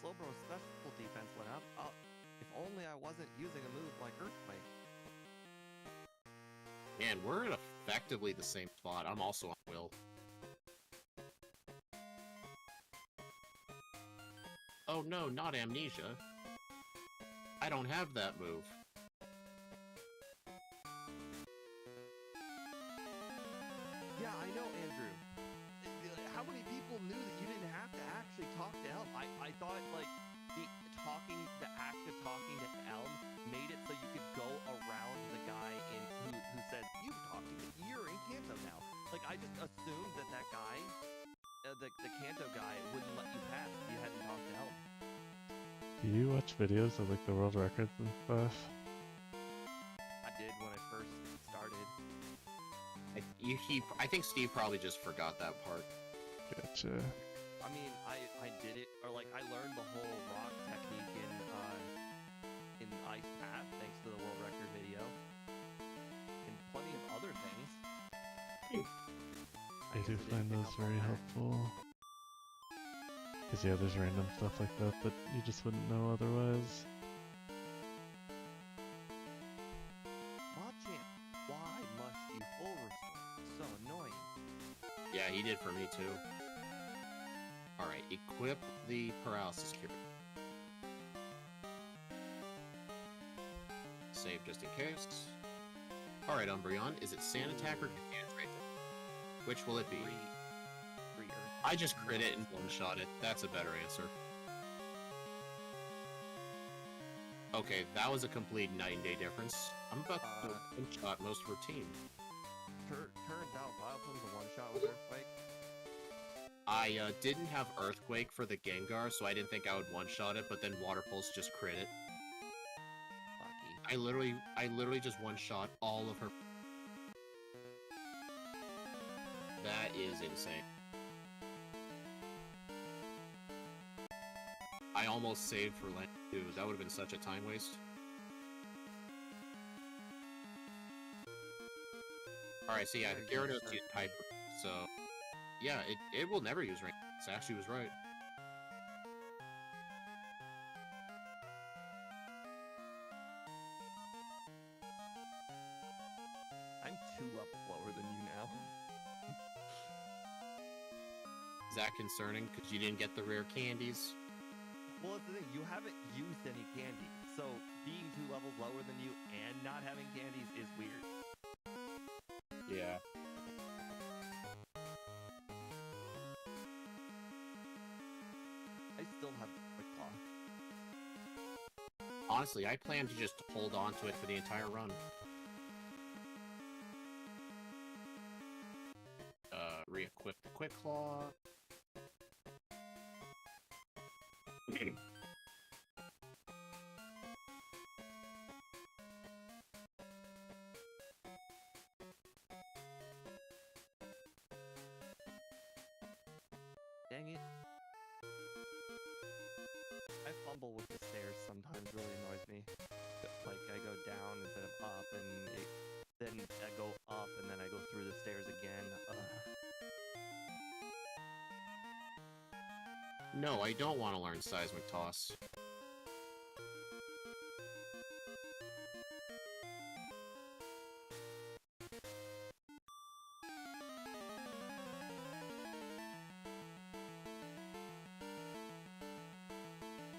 Slowbro's special defense went up. Oh, if only I wasn't using a move like Earthquake. Man, we're in effectively the same spot. I'm also on Will. Oh no, not Amnesia. I don't have that move. Yeah, I know, Andrew. thought like the act of talking to Elm made it so you could go around the guy who said you've talked to me. You're in Kanto now. Like I just assumed that guy, the Kanto guy, wouldn't let you pass if you hadn't talked to Elm. Do you watch videos of like the world records and stuff? I did when I first started. I think Steve probably just forgot that part. Gotcha. I mean, I did it, or like I learned the whole rock technique in Ice Path thanks to the world record video, and plenty of other things. I do find those very helpful. Because yeah, there's random stuff like that that you just wouldn't know otherwise. Machamp, why must you full restore? So annoying. Yeah, he did for me too. Alright, equip the paralysis cure. Save just in case. Alright, Umbreon, is it Sand Attack or Confuse right there? Which will it be? Free Earth. I just crit it and one-shot it. That's a better answer. Okay, that was a complete night and day difference. I'm about to one-shot most of her team. Turns out Vileplume's a one-shot with Earthquake. I didn't have Earthquake for the Gengar, so I didn't think I would one-shot it, but then Water Pulse just crit it. Lucky. I literally just one-shot all of her. That is insane. I almost saved for land too. That would have been such a time waste. Alright, so yeah, the Gyarados used Hyper, so yeah, it will never use rain. Sashi was right. I'm 2 levels lower than you now. Is that concerning? Because you didn't get the rare candies? Well, that's the thing. You haven't used any candy. So, being 2 levels lower than you and not having candies is weird. Yeah. I still have Quick Claw. Honestly, I plan to just hold on to it for the entire run. Re-equip the Quick Claw. Dang it. I fumble with the stairs sometimes, really annoys me. Like, I go down instead of up, and then I go up, and then I go through the stairs again. No, I don't want to learn Seismic Toss.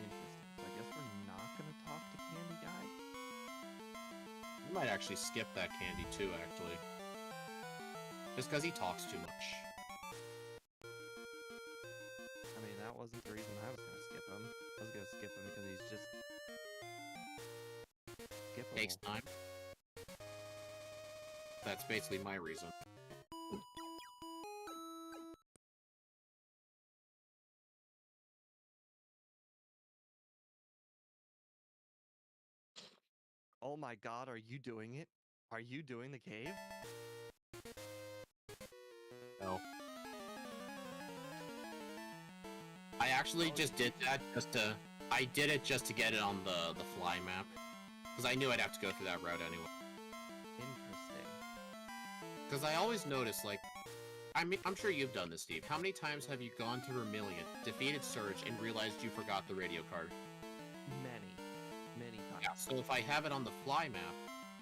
Interesting. So I guess we're not gonna talk to Candy Guy? We might actually skip that candy too, actually. Just because he talks too much. I mean, that wasn't the reason I was gonna skip him. I was gonna skip him because he's just skippable. Takes time. That's basically my reason. Oh my god, are you doing it? Are you doing the cave? No. I actually just did that I did it just to get it on the fly map. Because I knew I'd have to go through that route anyway. Interesting. Because I always notice, like, I'm sure you've done this, Steve. How many times have you gone to Vermilion, defeated Surge, and realized you forgot the radio card? Many times. Yeah, so if I have it on the fly map,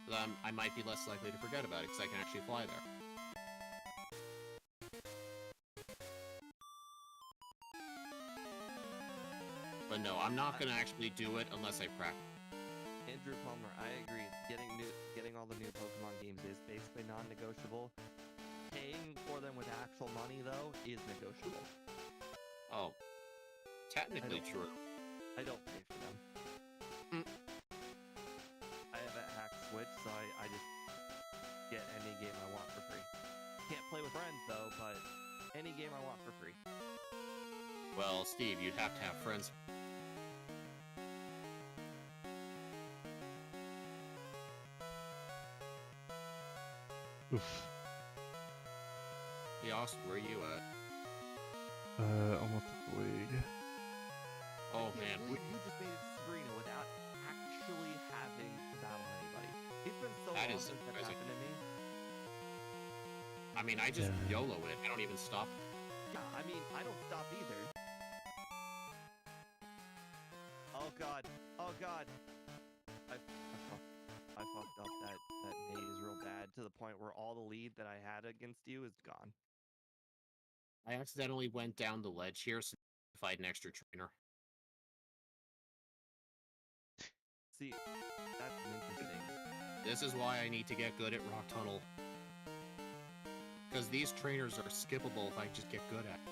then I might be less likely to forget about it, because I can actually fly there. But no, I'm not gonna actually do it unless I practice. Andrew Palmer, I agree. Getting all the new Pokemon games is basically non-negotiable. Paying for them with actual money, though, is negotiable. Oh. technically true. I don't pay for them. I have a hack Switch, so I just get any game I want for free. Can't play with friends though, but any game I want for free. Well, Steve, you'd have to have friends. Oof. Hey, Austin, where are you at? Almost at the league. Oh I can't man, believe you just made it to Sabrina without actually having to battle anybody. It's been so That long is since that surprising. happened to me. I mean, I just Yeah. YOLO it. I don't even stop. Yeah, I mean, I don't stop either. Oh god. Oh god. I fucked up. That nade is real bad to the point where all the lead that I had against you is gone. I accidentally went down the ledge here, so if I had an extra trainer. See, that's interesting. This is why I need to get good at Rock Tunnel. Because these trainers are skippable if I just get good at it.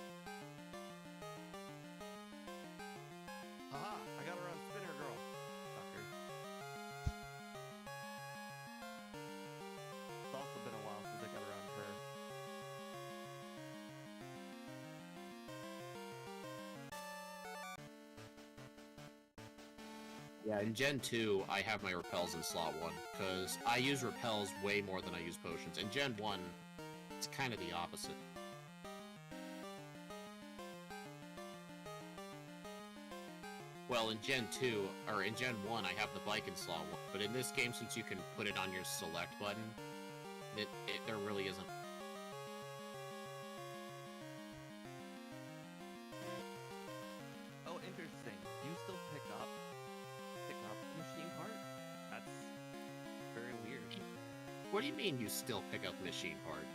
Haha, I got her on Spinner Girl. Sucker. It's also been a while since I got around her. Yeah, in Gen 2, I have my repels in slot 1, because I use repels way more than I use potions. In Gen 1, it's kind of the opposite. Well, in Gen 2, or in Gen 1, I have the bike in slot 1, but in this game, since you can put it on your select button, there really isn't. Oh, interesting. You still pick up the machine part? That's very weird. What do you mean you still pick up the machine part?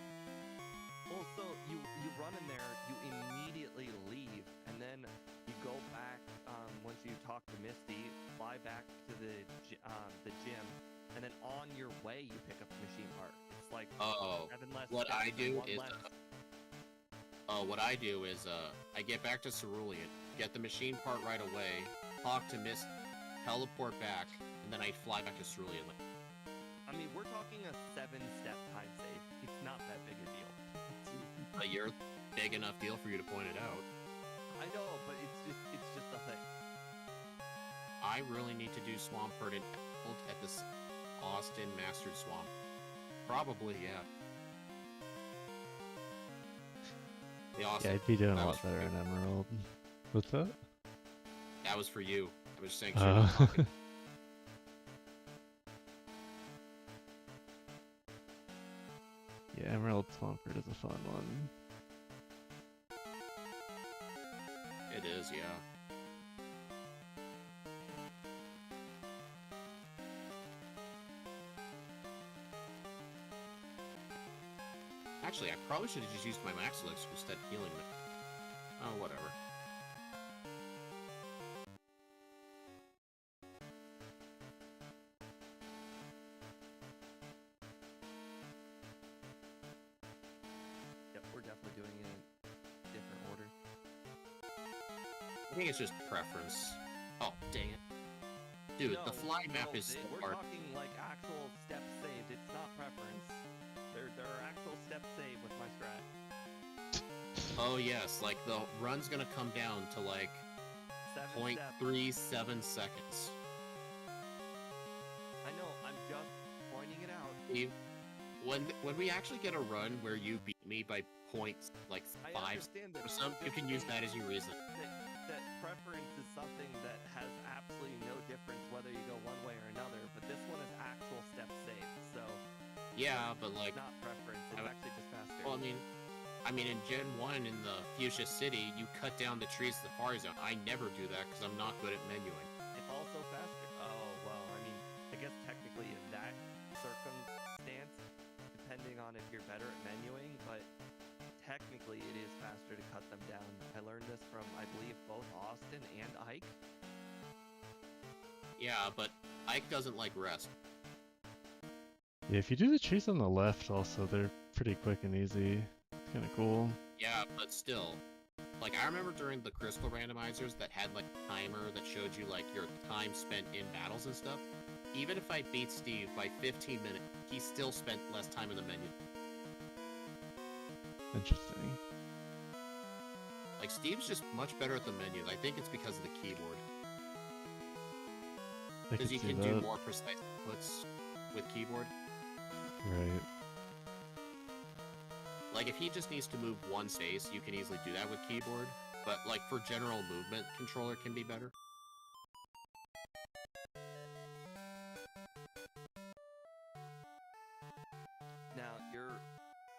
Well, so you run in there, you immediately leave, and then you go back once you talk to Misty, fly back to the gym, and then on your way you pick up the machine part. It's like Oh, 7 less what steps I and do 1 is, less. I get back to Cerulean, get the machine part right away, talk to Miss, teleport back, and then I fly back to Cerulean. I mean, we're talking a 7-step time save. It's not that big a deal. You're big enough deal for you to point it out. I know, but it's just a thing. I really need to do Swampert at this Austin Mastered Swamp. Probably, yeah. The Austin. Yeah, I'd be doing a that lot was for better you. in Emerald. What's that? That was for you. I was just saying. So you're not talking. Yeah, Emerald Swampert is a fun one. It is, yeah. Actually, I probably should have just used my Max Elixir instead of healing them. Oh, whatever. Yep, we're definitely doing it in different order. I think it's just preference. Oh, dang it. Dude, No, the fly map no, is so we're hard. talking like actual steps saved. It's not preference. There are actual steps saved with my strat. Oh, yes, like the run's gonna come down to like 7 steps. 0.37 seconds. I know. I'm just pointing it out. Steve, when we actually get a run where you beat me by points like I 5 understand that. or something, you can use that as your reason. That preference is something that has absolutely no difference whether you go one way or another, but this one is actual step saved, so Yeah, but like, it's not preference, it's I- actually just faster. well, I mean, in Gen 1 in the Fuchsia City, you cut down the trees to the far zone. I never do that because I'm not good at menuing. It's also faster. Oh, well, I mean, I guess technically in that circumstance, depending on if you're better at menuing, but technically it is faster to cut them down. I learned this from, I believe, both Austin and Ike. Yeah, but Ike doesn't like rest. Yeah, if you do the trees on the left also, they're pretty quick and easy. It's kind of cool. Yeah, but still, Like, I remember during the Crystal randomizers that had, like, a timer that showed you, like, your time spent in battles and stuff. Even if I beat Steve by 15 minutes, he still spent less time in the menu. Interesting. Like, Steve's just much better at the menus. I think it's because of the keyboard. I Because you see can do that. more precise inputs with keyboard. Right. Like, if he just needs to move one space, you can easily do that with keyboard. But, like, for general movement, controller can be better. Now,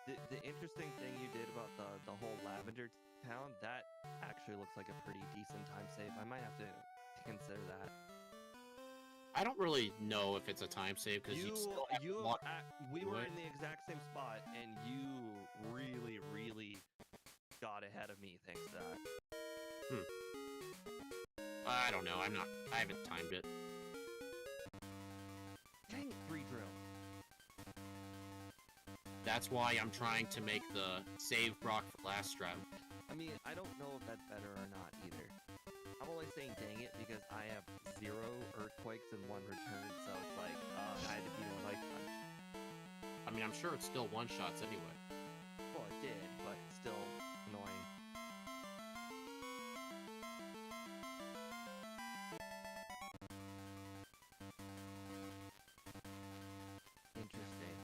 the interesting thing you did about the whole Lavender Town, that actually looks like a pretty decent time save. I might have to consider that. I don't really know if it's a time save, because you still have to walk... we were in the exact same spot, and you really, really got ahead of me thanks to that. I don't know, I haven't timed it. Dang it, free drill. That's why I'm trying to make the save Brock for last strat. I mean, I don't know if that's better or not either. I'm only saying dang it because I have 0 earthquakes and 1 return, so it's like, I had to beat a life punch. I mean, I'm sure it's still one-shots anyway. Well, it did, but still annoying. Interesting.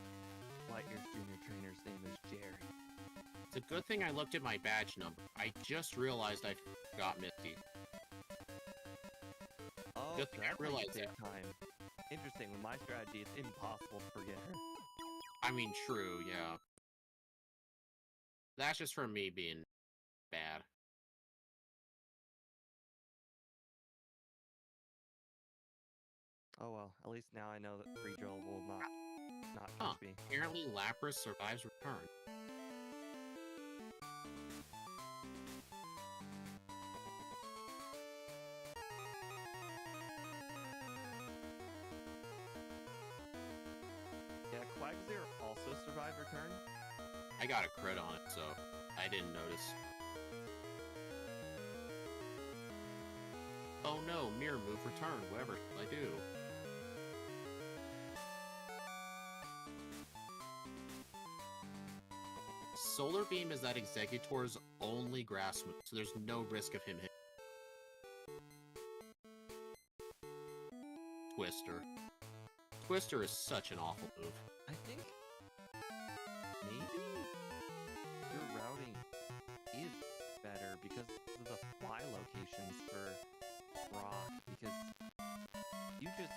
Lightyear's junior trainer's name is Jerry. It's a good thing I looked at my badge number. I just realized I forgot Misty. Oh, Good thing I realized that. time. Interesting. With my strategy, it's impossible to forget her. I mean, true, yeah. That's just from me being bad. Oh well, at least now I know that free drill will not Huh. touch me. Apparently, Lapras survives return. Yeah, Quagsire also survived return. I got a crit on it, so I didn't notice. Oh no, mirror move return, whatever shall I do? Solar Beam is that Executor's only grass move, so there's no risk of him hitting. Twister. Twister is such an awful move. I think maybe your routing is better because of the fly locations for Brock, because you just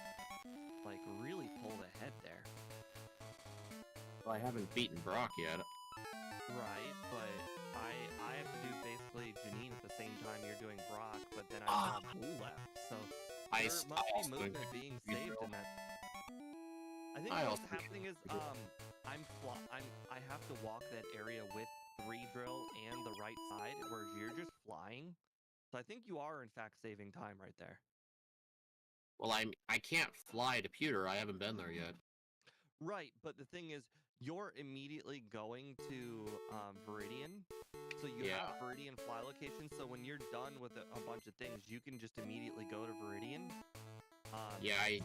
like really pulled ahead there. Well, I haven't beaten Brock yet. Right, but I have to do basically Janine at the same time you're doing Brock, but then I have blue left, so there must be movement being saved in that. I think what's happening is I have to walk that area with 3 drill and the right side, whereas you're just flying. So I think you are in fact saving time right there. Well, I can't fly to Pewter. I haven't been there yet. Right, but the thing is, you're immediately going to Viridian, so you have Viridian fly location. So when you're done with a bunch of things, you can just immediately go to Viridian. I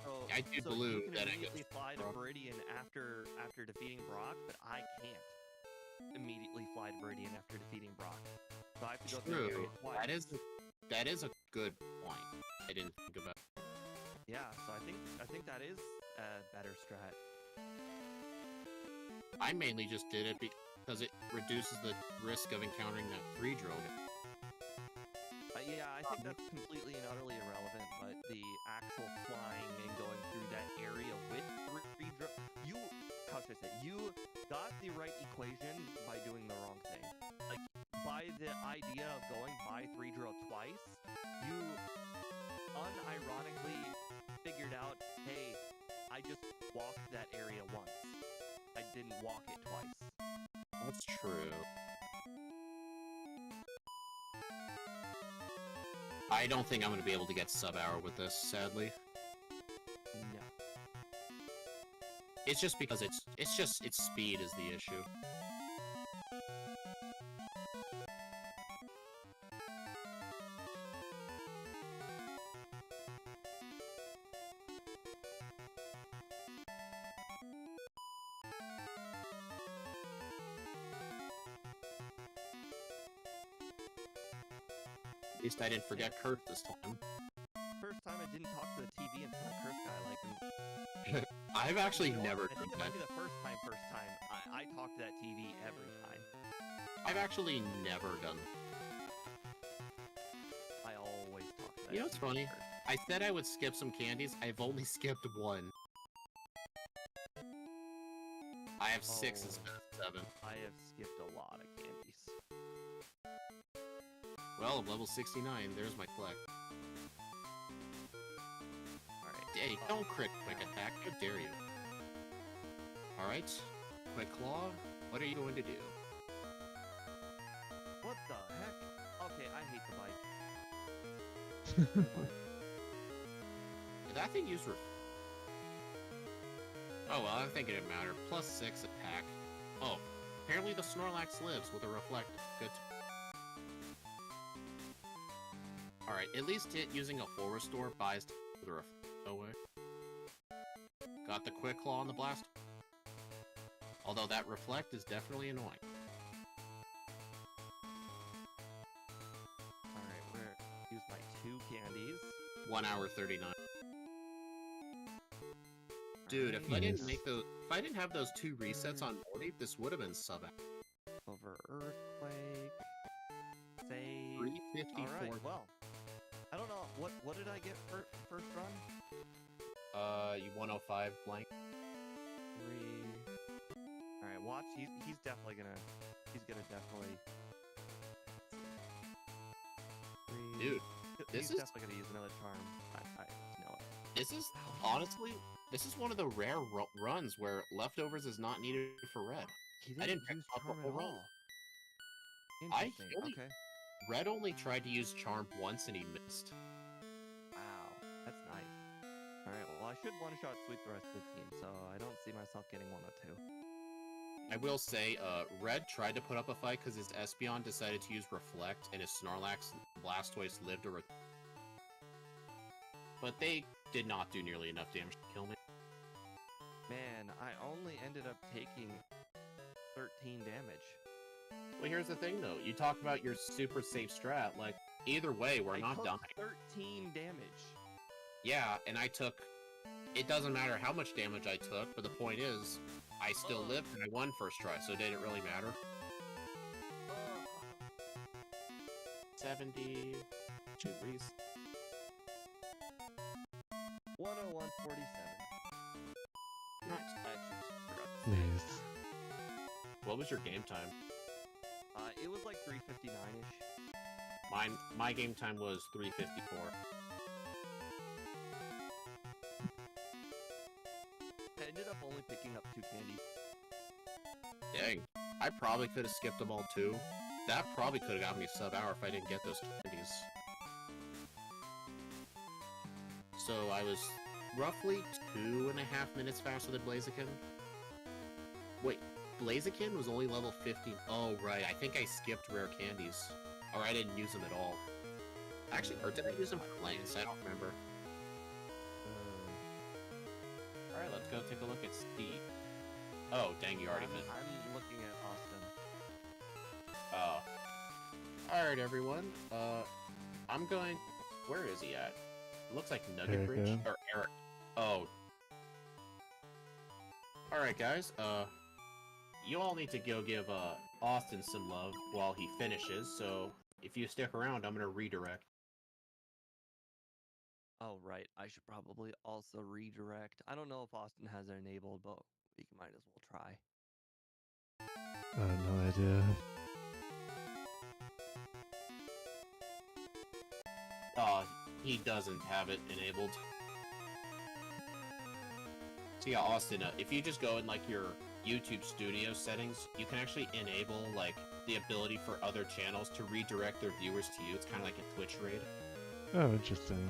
do believe that I immediately fly to Viridian after defeating Brock, but I can't immediately fly to Viridian after defeating Brock. So I have to go through the area twice. That is a good point. I didn't think about. Yeah, so I think that is a better strat. I mainly just did it because it reduces the risk of encountering that 3 drill. Yeah, I think that's completely and utterly irrelevant, but the actual flying and going through that area with 3 drill, how should I say, you got the right equation by doing the wrong thing. Like, by the idea of going by 3 drill twice, you unironically figured out, hey, I just walked that area once. I didn't walk it twice. That's true. I don't think I'm going to be able to get sub-hour with this, sadly. No. It's just because its speed is the issue. At least I didn't forget Kurt this time. First time I didn't talk to the TV in front of Curse Guy, like, I've actually you know what? never I think done it that. might be the first time. I talk to that TV every time. I've actually never done that. I always talk to that. You know what's TV funny? first. I said I would skip some candies. I've only skipped one. I have 6 instead of 7. I have skipped a lot of candies. Well, I'm level 69. There's my collect. Alright. Hey, don't crit quick attack. How dare you? Alright. Quick claw. What are you going to do? What the heck? Okay, I hate the bike. Did that thing use Oh well, I think it didn't matter. +6 attack. Oh, apparently the Snorlax lives with a reflect. Good. Alright, at least it using a full restore buys the reflect away. Got the quick claw on the blast. Although that reflect is definitely annoying. Alright, where use my 2 candies. 1 hour 39. Dude, if I Alright. didn't make those, if I didn't have those 2 resets on Morty, this would have been sub. Over Earthquake. Save. 354. Alright, well. I don't know, what did I get for first run? You 105 blank. 3. Alright, watch, he's definitely gonna definitely. 3. Dude, this he's is- definitely gonna use another charm. I know it. This is, honestly, this is one of the rare runs where leftovers is not needed for red. He I didn't didn't use pick up charm a at roll. all. I Interesting. only- Okay. Red only tried to use charm once and he missed. Wow, that's nice. Alright, well I should one-shot sweep the rest of the team, so I don't see myself getting 102. I will say, Red tried to put up a fight because his Espeon decided to use Reflect and his Snorlax and Blastoise lived a But they did not do nearly enough damage to kill me. Man, I only ended up taking 13 damage. Well, here's the thing though. You talk about your super safe strat, like, either way, we're I not took dying. 13 damage. Yeah, and I took... It doesn't matter how much damage I took, but the point is, I still lived and I won first try, so it didn't really matter. 70... Shoot, please. 101.47. Nice. I just forgot to say. Nice. What was your game time? It was like 3:59-ish. My game time was 3:54. I ended up only picking up 2 candies. Dang. I probably could have skipped them all too. That probably could have got me sub-hour if I didn't get those candies. So I was roughly 2.5 minutes faster than Blaziken. Wait, Blaziken was only level 15. Oh, right. I think I skipped rare candies. Or I didn't use them at all. Actually, or did I use them for lanes? I don't remember. Alright, let's go take a look at Steve. Oh, dang, you already missed. I'm looking at Austin. Oh. Alright, everyone. I'm going... Where is he at? It looks like Nugget Bridge. Erica. Or Eric. Oh. Alright, guys. You all need to go give, Austin some love while he finishes, so if you stick around, I'm gonna redirect. Oh, right. I should probably also redirect. I don't know if Austin has it enabled, but we might as well try. I have no idea. He doesn't have it enabled. So yeah, Austin, if you just go in, like, your YouTube studio settings, you can actually enable, like, the ability for other channels to redirect their viewers to you. It's kind of like a Twitch raid. Oh, interesting.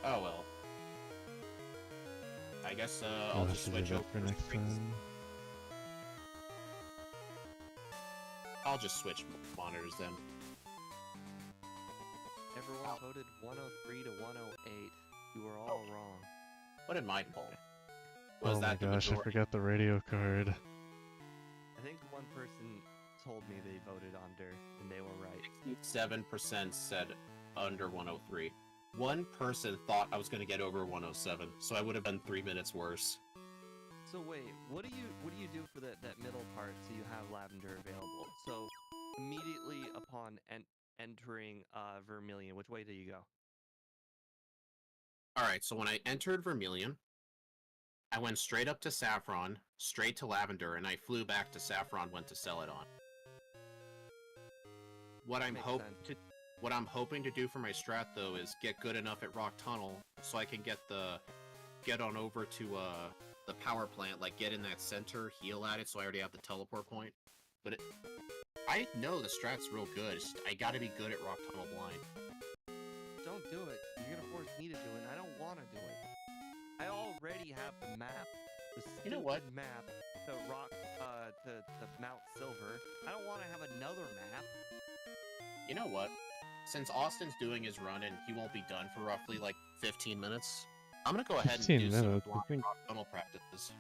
Oh, well. I guess, I'll I'll have just to do switch that over for next time. I'll just switch monitors then. Everyone voted 103 to 108. You were all wrong. What did my poll? Was Oh my that the gosh, I majority? forgot the radio card. I think one person told me they voted under, and they were right. 7% said under 103. One person thought I was going to get over 107, so I would have been 3 minutes worse. So wait, what do you do for that middle part so you have lavender available? So immediately upon entering Vermilion, which way do you go? Alright, so when I entered Vermilion, I went straight up to Saffron, straight to Lavender, and I flew back to Saffron, went to Celadon. What I'm hoping to do for my strat though is get good enough at Rock Tunnel so I can get on over to the power plant, like get in that center, heal at it, so I already have the teleport point. But I know the strat's real good. It's just, I gotta be good at Rock Tunnel Blind. Don't do it. You're gonna force me to do it, and I don't want to do it. I already have the map, the You know what? map to Mount Silver. I don't want to have another map. You know what? Since Austin's doing his run and he won't be done for roughly like 15 minutes, I'm gonna go ahead and 15 do some minutes, I blind think. Rock Tunnel practices.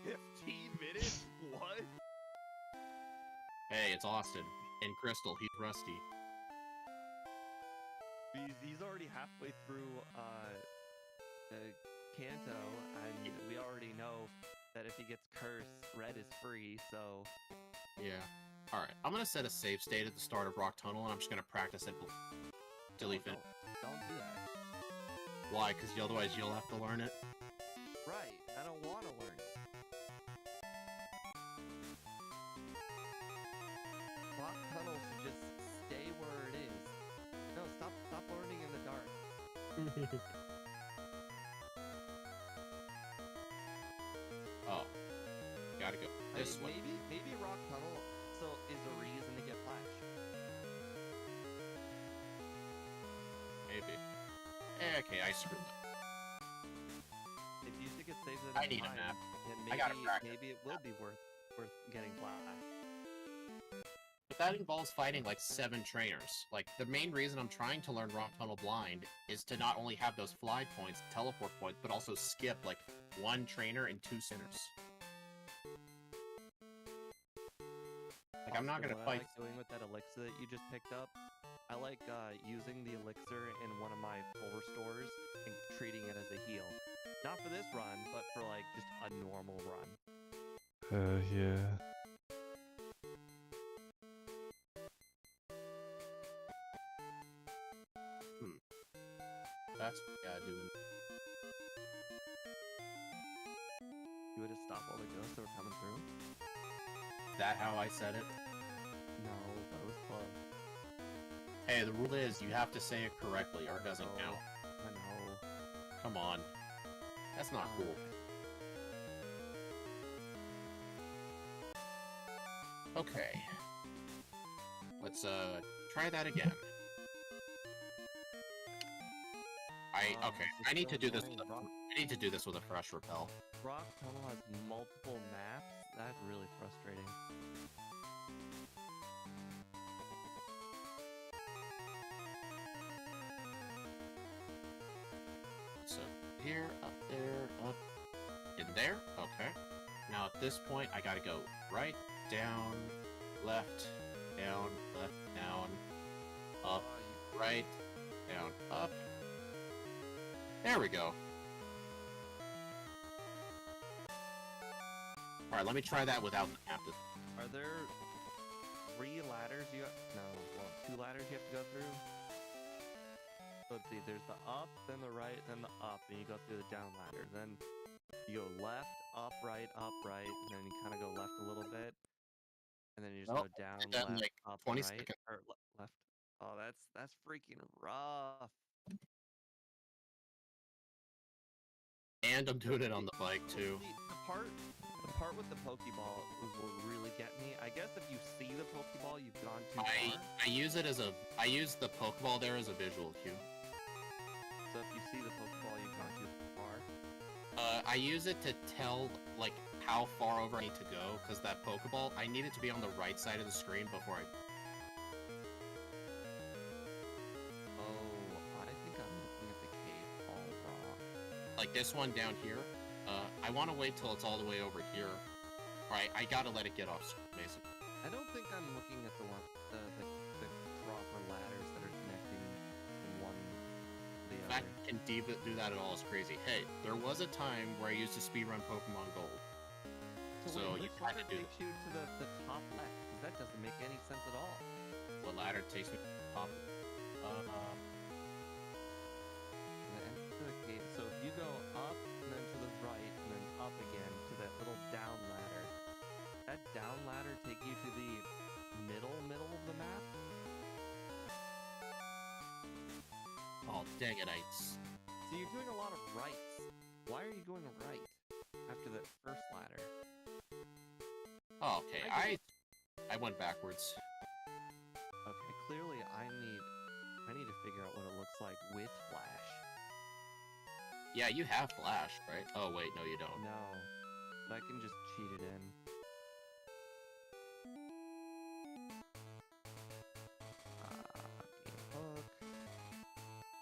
15 minutes? What? Hey, it's Austin. And Crystal, he's rusty. He's already halfway through Kanto, and we already know that if he gets cursed, red is free, so... Yeah. Alright, I'm gonna set a save state at the start of Rock Tunnel, and I'm just gonna practice it till he finishes. Don't do that. Why? Because otherwise you'll have to learn it? Right, I don't want to learn it. Rock Tunnel should just stay where it is. No, stop learning in the dark. Oh. Gotta go this way. Maybe Rock Tunnel is a reason to get Flash. Maybe. Okay, I screwed up. If you think it saves it I in need a time, map. then I gotta practice. maybe it will be worth getting Flash. But that involves fighting like 7 trainers. Like, the main reason I'm trying to learn Rock Tunnel Blind is to not only have those fly points, teleport points, but also skip like 1 trainer and 2 sinners. Like, I'm not gonna What fight. I like doing with that elixir that you just picked up, I like using the elixir in one of my full restores and treating it as a heal. Not for this run, but for like just a normal run. Yeah. That's what I gotta do. You would have stopped all the ghosts that were coming through? Is that how I said it? No, that was close. Hey, the rule is you have to say it correctly or it doesn't Oh, count. I know. Come on. That's not cool. Okay. Let's try that again. Okay. I need to do this with a fresh repel. Rock Tunnel has multiple maps? That's really frustrating. So here, up there, up, in there. Okay. Now at this point, I gotta go right, down, left, down, up, right, down, up. There we go. Alright, let me try that without the map. Are there 3 ladders you have? No, well, 2 ladders you have to go through? So let's see, there's the up, then the right, then the up, and you go through the down ladder. Then you go left, up, right, and then you kind of go left a little bit. And then you just go down, did that in, left, like, up, 20 right, seconds. or left. Oh, that's freaking rough. And I'm doing it on the bike too. See, the part with the Pokeball is what really get me. I guess if you see the Pokeball, you've gone too far. I use the Pokeball there as a visual cue. So if you see the Pokeball, you've gone too far. I use it to tell like how far over I need to go, because that Pokeball, I need it to be on the right side of the screen before I. Oh, I think I'm looking at the cave all wrong. Like this one down here. I want to wait till it's all the way over here. Alright, I gotta let it get off, basically. I I don't think I'm looking at the proper ladders that are connecting from one to the The fact other. you can do that at all is crazy. Hey, there was a time where I used to speedrun Pokemon Gold. So wait, you which had ladder to do takes you to the top left? Because that doesn't make any sense at all. what ladder takes me to the top. The entrance to the cave. So if you go up and then to the right and then up again to that little down ladder, that down ladder take you to the middle of the map? Oh, dang it, So you're doing a lot of rights. Why are you going right after that first ladder? Oh, okay, I went backwards. Okay, clearly I need to figure out what it looks like with Flash. Yeah, you have Flash, right? Oh, wait, no, you don't. No, but I can just cheat it in. Game hook.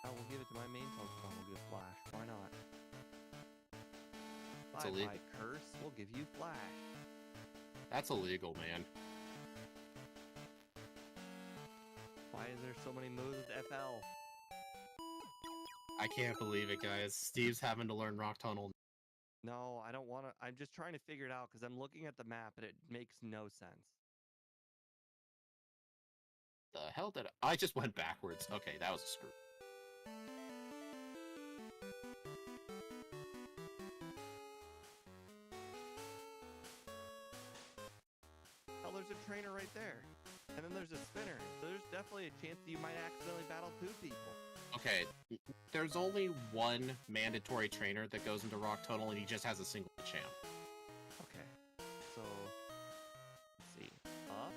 I will give it to my main Pokemon. We'll give Flash. Why not? It's illegal. Bye, Curse. We'll give you Flash. That's illegal, man. Why is there so many moves with FL? I can't believe it, guys. Steve's having to learn Rock Tunnel. No, I don't want to. I'm just trying to figure it out because I'm looking at the map and it makes no sense. The hell did I just went backwards. Okay, that was a screw. Oh, there's a trainer right there. And then there's a spinner. So there's definitely a chance that you might accidentally battle two people. Okay, there's only one mandatory trainer that goes into Rock Tunnel, and he just has a single champ. Okay. So, let's see. Up.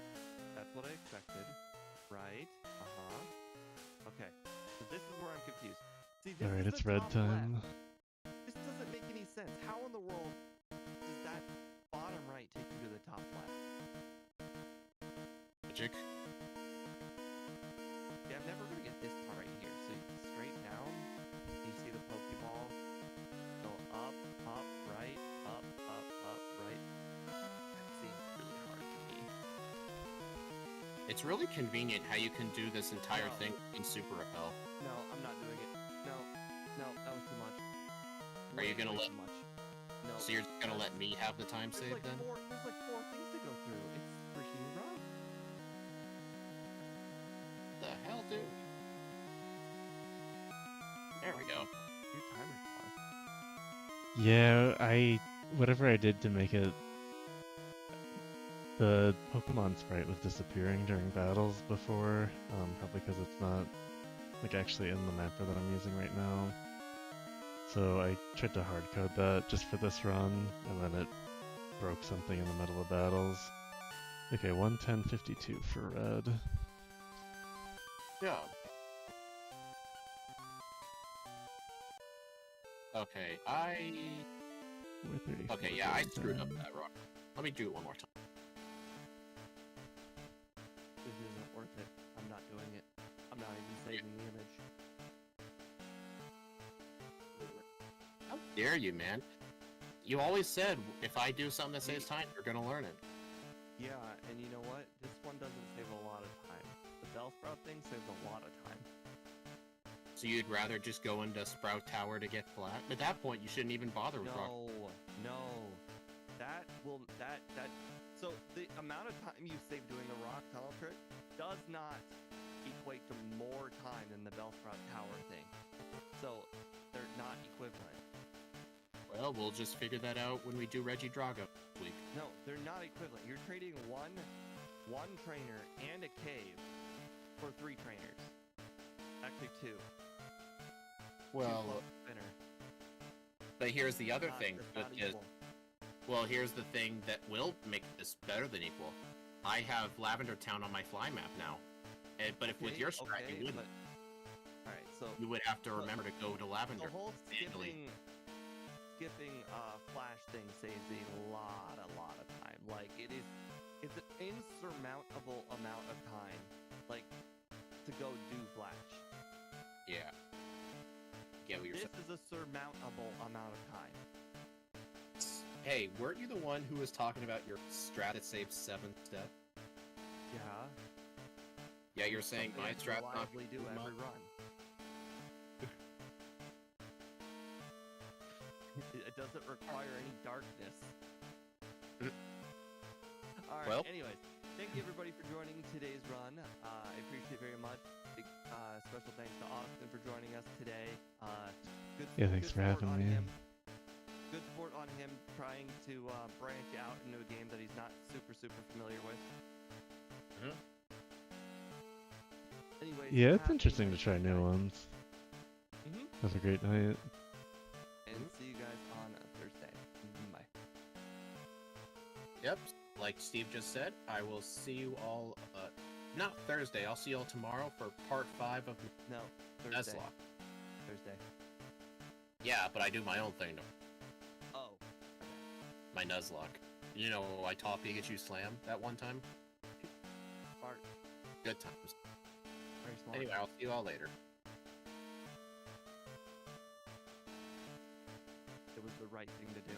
That's what I expected. Right. Uh-huh. Okay. So this is where I'm confused. See, this Alright, is it's the red top time. left. This doesn't make any sense. How in the world does that bottom right take you to the top left? Magic. Yeah, I'm never gonna get this part right here. So straight down, you see the Pokeball go up, right, up, right. That seems really hard to me. It's really convenient how you can do this entire No. thing in Super Repel. No, I'm not doing it. No, that was too much. Are you gonna Way let- too much? No. So you're just gonna let me have the time There's save like then? there's like four things to go through. It's freaking rough. The hell, dude? There we go. Your timer's paused. Yeah, whatever I did to make it, the Pokemon sprite was disappearing during battles before, probably because it's not like actually in the mapper that I'm using right now. So I tried to hardcode that just for this run, and then it broke something in the middle of battles. Okay, 110.52 for red. Yeah. Okay, We're 34. Okay, yeah, I screwed up that rock. Let me do it one more time. This isn't worth it. I'm not doing it. I'm not even saving the image. How dare you, man? You always said, if I do something that saves time, you're gonna learn it. Yeah, and you know what? This one doesn't save a lot of time. The Bellsprout thing saves a lot of time. So you'd rather just go into Sprout Tower to get flat? At that point, you shouldn't even bother with rock. No. So the amount of time you save doing the rock tunnel trick does not equate to more time than the Bellsprout Tower thing. So they're not equivalent. Well, we'll just figure that out when we do Regidrago this week. No, they're not equivalent. You're trading one trainer and a cave for 3 trainers. Actually 2. Well, 2 plus spinner. but here's the other thing. That's not which is- equal. Well, here's the thing that will make this better than equal. I have Lavender Town on my fly map now. But if with your strat, you wouldn't. Alright, so You would have to remember to go to Lavender. the whole manually. skipping flash thing saves a lot of time. Like it's an insurmountable amount of time, like to go do flash. Yeah. Get what you're This saying. is a surmountable amount of time. Hey, weren't you the one who was talking about your strat that saves 7th step? Yeah, you're saying Something I my can strat's not reliably do good every enough? run. It doesn't require any darkness. All right. Well. Anyways, thank you everybody for joining today's run. I appreciate it very much. Big special thanks to Austin for joining us today. Good, Yeah, thanks good for sport having on me. him. Good sport on him trying to branch out into a game that he's not super familiar with. Anyways, Yeah, it's have a interesting to nice try new night. ones. Have a great night. And see you guys on Thursday. Bye. Yep, like Steve just said, I will see you all, not Thursday, I'll see you all tomorrow for part 5 of No, Thursday. Nuzlocke. Thursday. Yeah, but I do my own thing, Oh. my Nuzlocke. You know, I taught Pikachu Slam that one time? Smart. Good times. Very smart. Anyway, I'll see you all later. It was the right thing to do.